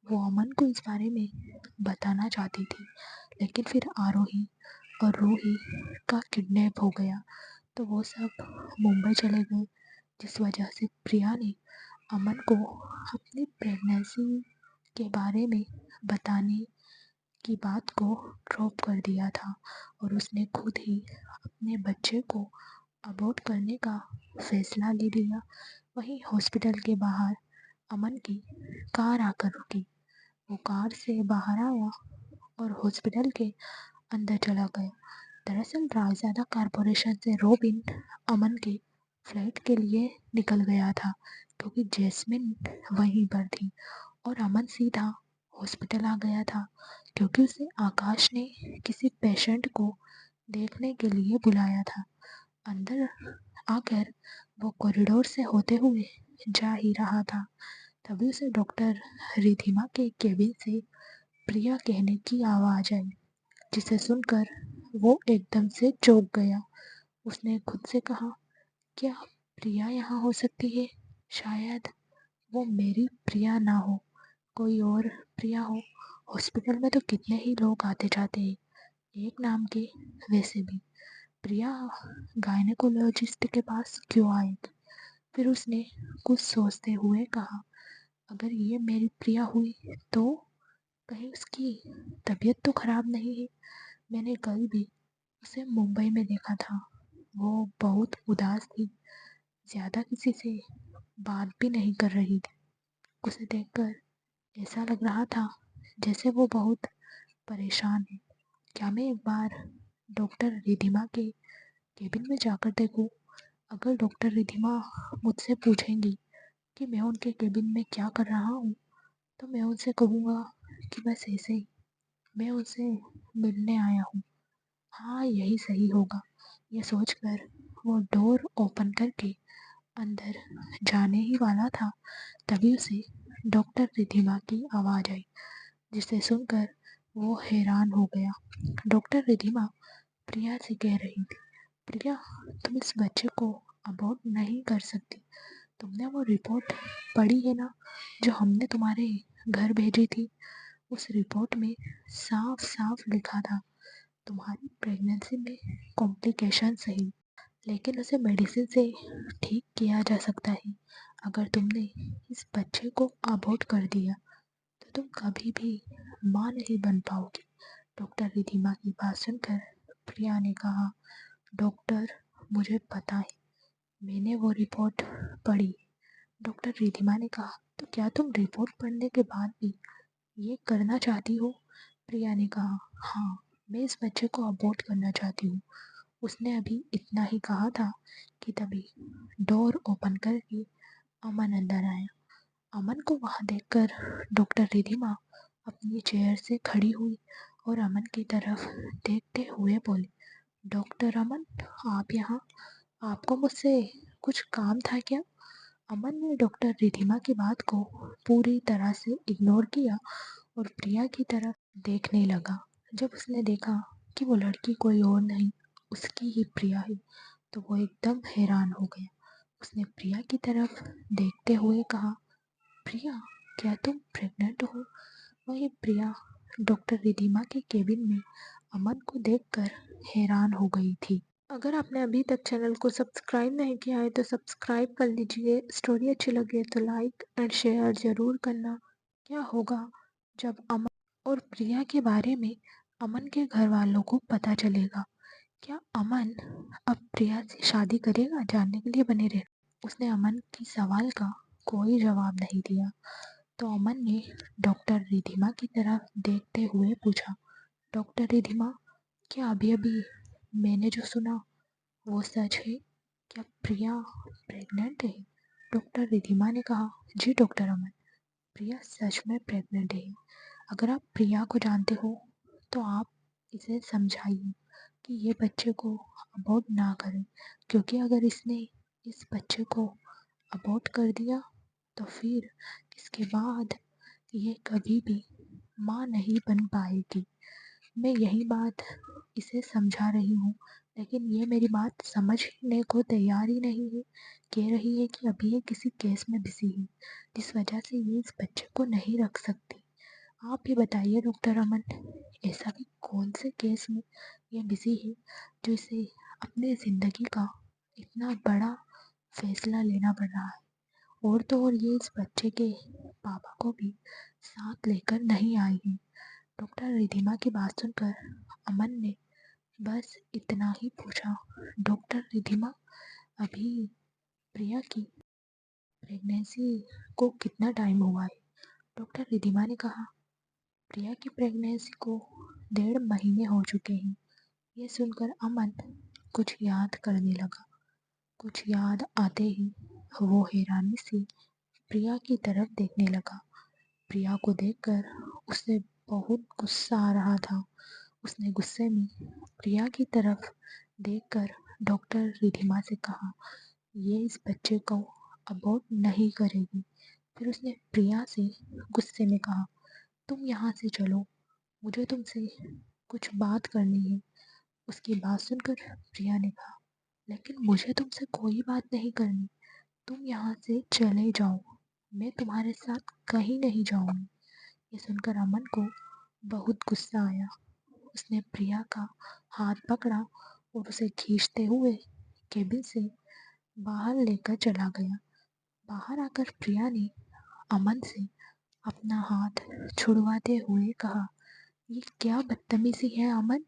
वो अमन को इस बारे में बताना चाहती थी, लेकिन फिर आरोही और रूही का किडनैप हो गया तो वो सब मुंबई चले गए, जिस वजह से प्रिया ने अमन को अपनी प्रेगनेंसी के बारे में बताने की बात को ड्रॉप कर दिया था, और उसने खुद ही अपने बच्चे को अबॉर्ट करने का फैसला ले लिया। वहीं हॉस्पिटल के बाहर अमन की कार आकर रुकी। वो कार से बाहर आया और हॉस्पिटल के अंदर चला गया। दरअसल रायज़ादा कॉरपोरेशन से रॉबिन अमन के फ्लैट के लिए निकल गया था, क्योंकि जैस्मिन वहीं पर थी, और अमन सीधा हॉस्पिटल आ गया था क्योंकि उसे आकाश ने किसी पेशेंट को देखने के लिए बुलाया था। अंदर आकर वो कॉरिडोर से होते हुए जा ही रहा था, तभी उसे डॉक्टर रिधिमा के केबिन से प्रिया कहने की आवाज़ आई, जिसे सुनकर वो एकदम से चौंक गया। उसने खुद से कहा, क्या प्रिया यहाँ हो सकती है? शायद वो मेरी प्रिया ना हो, कोई और प्रिया हो। हॉस्पिटल में तो कितने ही लोग आते जाते हैं एक नाम के। वैसे भी प्रिया गायनेकोलॉजिस्ट के पास क्यों आएगी? फिर उसने कुछ सोचते हुए कहा, अगर ये मेरी प्रिया हुई तो कहीं उसकी तबीयत तो खराब नहीं है? मैंने कल भी उसे मुंबई में देखा था, वो बहुत उदास थी, ज़्यादा किसी से बात भी नहीं कर रही थी। उसे देखकर ऐसा लग रहा था जैसे वो बहुत परेशान है। क्या मैं एक बार डॉक्टर रिधिमा के केबिन में जाकर देखूं? अगर डॉक्टर रिधिमा मुझसे पूछेंगी कि मैं उनके केबिन में क्या कर रहा हूँ, तो मैं उनसे कहूँगा कि बस ऐसे ही मैं उनसे मिलने आया हूँ। हाँ, यही सही होगा। ये सोचकर वो डोर ओपन करके अंदर जाने ही वाला था, तभी उसे डॉक्टर रिधिमा की आवाज़ आई, जिसे सुनकर वो हैरान हो गया। डॉक्टर रिधिमा प्रिया से कह रही थी, प्रिया, तुम इस बच्चे को अबॉर्ट नहीं कर सकती। तुमने वो रिपोर्ट पढ़ी है ना, जो हमने तुम्हारे घर भेजी थी? उस रिपोर्ट में साफ साफ लिखा था तुम्हारी प्रेगनेंसी में कॉम्प्लिकेशन सही, लेकिन उसे मेडिसिन से ठीक किया जा सकता है। अगर तुमने इस बच्चे को अबॉर्ट कर दिया तो तुम कभी भी माँ नहीं बन पाओगी। डॉक्टर रिधिमा की बात सुनकर प्रिया ने कहा, डॉक्टर, मुझे पता है, मैंने वो रिपोर्ट पढ़ी। डॉक्टर रिधिमा ने कहा, तो क्या तुम रिपोर्ट पढ़ने के बाद भी ये करना चाहती हो? प्रिया ने कहा, हाँ, मैं इस बच्चे को अबॉर्ट करना चाहती हूँ। उसने अभी इतना ही कहा था कि तभी डोर ओपन करके अमन अंदर आया। अमन को वहाँ देखकर डॉक्टर रिधिमा अपनी चेयर से खड़ी हुई और अमन की तरफ देखते हुए बोली, डॉक्टर अमन, आप यहाँ? आपको मुझसे कुछ काम था क्या? अमन ने डॉक्टर रिधिमा की बात को पूरी तरह से इग्नोर किया और प्रिया की तरफ देखने लगा। जब उसने देखा कि वो लड़की कोई और नहीं, उसकी ही प्रिया है, तो वो एकदम हैरान हो गया। उसने प्रिया की तरफ देखते हुए कहा, प्रिया, क्या तुम प्रेग्नेंट हो? वही प्रिया डॉक्टर रिधिमा के केबिन में अमन को देखकर हैरान हो गई थी। अगर आपने अभी तक चैनल को सब्सक्राइब नहीं किया है तो सब्सक्राइब कर लीजिए। स्टोरी अच्छी लगे तो लाइक एंड शेयर ज़रूर करना। क्या होगा जब अमन और प्रिया के बारे में अमन के घर वालों को पता चलेगा? क्या अमन अब प्रिया से शादी करेगा? जानने के लिए बने रहे। उसने अमन की सवाल का कोई जवाब नहीं दिया तो अमन ने डॉक्टर रिधिमा की तरफ देखते हुए पूछा, डॉक्टर रिधिमा, क्या अभी अभी मैंने जो सुना वो सच है? क्या प्रिया प्रेग्नेंट है? डॉक्टर रिधिमा ने कहा, जी डॉक्टर अमन, प्रिया सच में प्रेग्नेंट है। अगर आप प्रिया को जानते हो तो आप इसे समझाइए कि ये बच्चे को अबॉर्ट ना करें, क्योंकि अगर इसने इस बच्चे को अबॉर्ट कर दिया तो फिर इसके बाद ये कभी भी माँ नहीं बन पाएगी। मैं यही बात इसे समझा रही हूँ, लेकिन ये मेरी बात समझने को तैयार ही नहीं है। कह रही है कि अभी ये किसी केस में बिजी है, जिस वजह से ये इस बच्चे को नहीं रख सकती। आप ही बताइए डॉक्टर अमन, ऐसा भी कौन से केस में ये बिजी है जो इसे अपने ज़िंदगी का इतना बड़ा फैसला लेना पड़ रहा है? और तो और ये इस बच्चे के पापा को भी साथ लेकर नहीं आई है। डॉक्टर रिधिमा की बात सुनकर अमन ने बस इतना ही पूछा, डॉक्टर रिधिमा, अभी प्रिया की प्रेगनेंसी को कितना टाइम हुआ है? डॉक्टर रिधिमा ने कहा, प्रिया की प्रेगनेंसी को 1.5 महीने हो चुके हैं। ये सुनकर अमन कुछ याद करने लगा। कुछ याद आते ही वो हैरानी से प्रिया की तरफ देखने लगा। प्रिया को देखकर उसे बहुत गुस्सा आ रहा था। उसने गुस्से में प्रिया की तरफ देखकर डॉक्टर रिधिमा से कहा, ये इस बच्चे को अबॉर्ट नहीं करेगी। फिर उसने प्रिया से गुस्से में कहा, तुम यहाँ से चलो, मुझे तुमसे कुछ बात करनी है। उसकी बात सुनकर प्रिया ने कहा, लेकिन मुझे तुमसे कोई बात नहीं करनी, तुम यहाँ से चले जाओ, मैं तुम्हारे साथ कहीं नहीं जाऊँगी। ये सुनकर अमन को बहुत गुस्सा आया। उसने प्रिया का हाथ पकड़ा और उसे खींचते हुए केबिन से बाहर लेकर चला गया। बाहर आकर प्रिया ने अमन से अपना हाथ छुड़वाते हुए कहा, ये क्या बदतमीजी है अमन,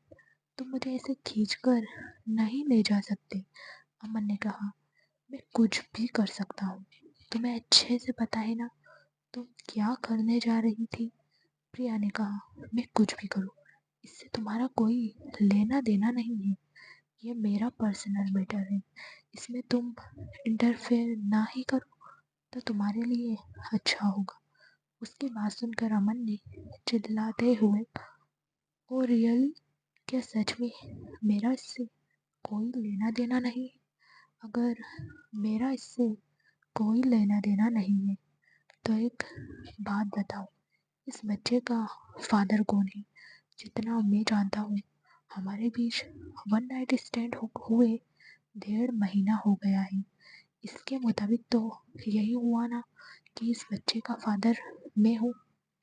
तुम मुझे ऐसे खींचकर नहीं ले जा सकते। अमन ने कहा, मैं कुछ भी कर सकता हूँ, तुम्हें अच्छे से पता है ना तुम क्या करने जा रही थी। प्रिया ने कहा, मैं कुछ भी करूँ, इससे तुम्हारा कोई लेना देना नहीं है। ये मेरा पर्सनल मैटर है, इसमें तुम इंटरफेयर ना ही करो तो तुम्हारे लिए अच्छा होगा। उसकी बात सुनकर अमन ने चिल्लाते हुए, ओ रियल, क्या सच में मेरा इससे कोई लेना देना नहीं? अगर मेरा इससे कोई लेना देना नहीं है तो एक बात बताओ, इस बच्चे का फादर कौन है? जितना मैं जानता हूँ हमारे बीच वन नाइट स्टैंड हुए 1.5 महीना हो गया है। इसके मुताबिक तो यही हुआ ना कि इस बच्चे का फादर मैं हूँ।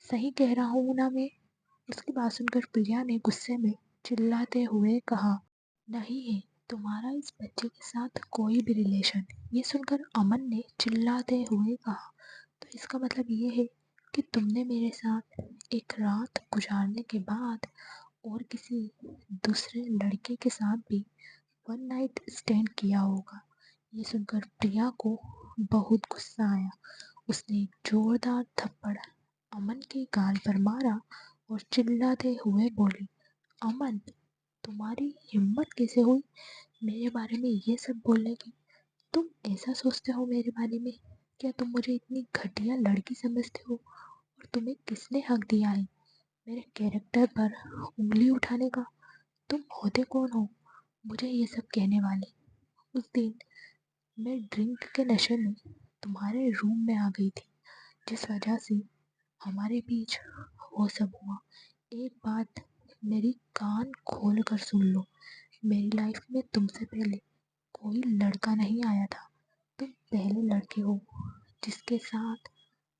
सही कह रहा हूँ ना मैं? उसकी बात सुनकर प्रिया ने गुस्से में चिल्लाते हुए कहा, नहीं है, तुम्हारा इस बच्चे के साथ कोई भी रिलेशन। ये सुनकर अमन ने चिल्लाते हुए कहा, तो इसका मतलब ये है कि तुमने मेरे साथ एक रात गुजारने के बाद और किसी दूसरे लड़के के साथ भी वन नाइट स्टैंड किया होगा। ये सुनकर प्रिया को बहुत गुस्सा आया। उसने एक जोरदार थप्पड़ अमन के गाल पर मारा और चिल्लाते हुए बोली, अमन, तुम्हारी हिम्मत कैसे हुई मेरे बारे में ये सब बोलने की? तुम ऐसा सोचते हो मेरे बारे में? क्या तुम मुझे इतनी घटिया लड़की समझते हो? और तुम्हें किसने हक दिया है मेरे कैरेक्टर पर उंगली उठाने का? तुम होते कौन हो मुझे ये सब कहने वाले? उस दिन मैं ड्रिंक के नशे में तुम्हारे रूम में आ गई थी, जिस वजह से हमारे बीच वो सब हुआ। एक बात मेरी कान खोल कर सुन लो, मेरी लाइफ में तुमसे पहले कोई लड़का नहीं आया था। तुम पहले लड़के हो जिसके साथ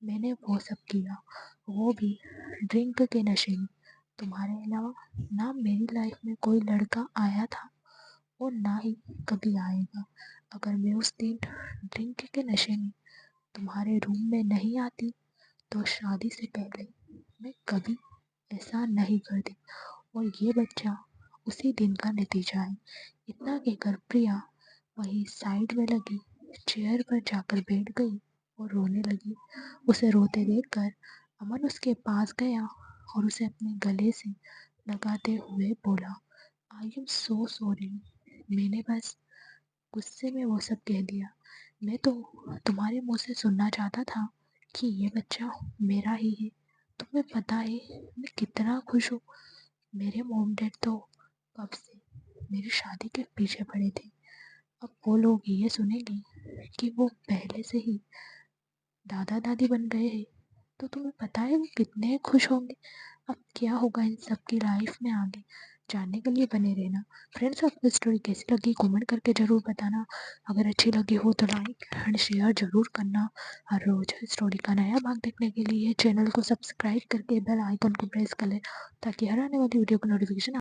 मैंने वो सब किया, वो भी ड्रिंक के नशे में। तुम्हारे अलावा ना मेरी लाइफ में कोई लड़का आया था और ना ही कभी आएगा। अगर मैं उस दिन ड्रिंक के नशे में तुम्हारे रूम में नहीं आती तो शादी से पहले मैं कभी ऐसा नहीं करती। और ये बच्चा उसी दिन का नतीजा है। इतना कहकर प्रिया वहीं साइड में लगी चेयर पर जाकर बैठ गई और रोने लगी। उसे रोते देखकर अमन उसके पास गया और उसे अपने गले से लगाते हुए बोला, आई एम सो सॉरी, मैंने बस गुस्से में वो सब कह दिया। मैं तो तुम्हारे मुंह से सुनना चाहता था कि ये बच्चा मेरा ही है। तुम्हें पता है मैं कितना खुश हूँ। मेरे मॉम डैड तो कब से मेरी शादी के पीछे पड़े थे। अब वो लोग ये सुनेंगे कि वो पहले से ही दादा दादी बन गए हैं तो तुम्हें पता है वो कितने खुश होंगे। अब क्या होगा इन सब की लाइफ में आगे, जानने के लिए बने रहना। फ्रेंड्स, आपको स्टोरी कैसी लगी कमेंट करके ज़रूर बताना। अगर अच्छी लगी हो तो लाइक एंड शेयर ज़रूर करना। हर रोज़ स्टोरी का नया भाग देखने के लिए चैनल को सब्सक्राइब करके बेल आइकन को प्रेस कर ले ताकि हर आने वाली वीडियो का नोटिफिकेशन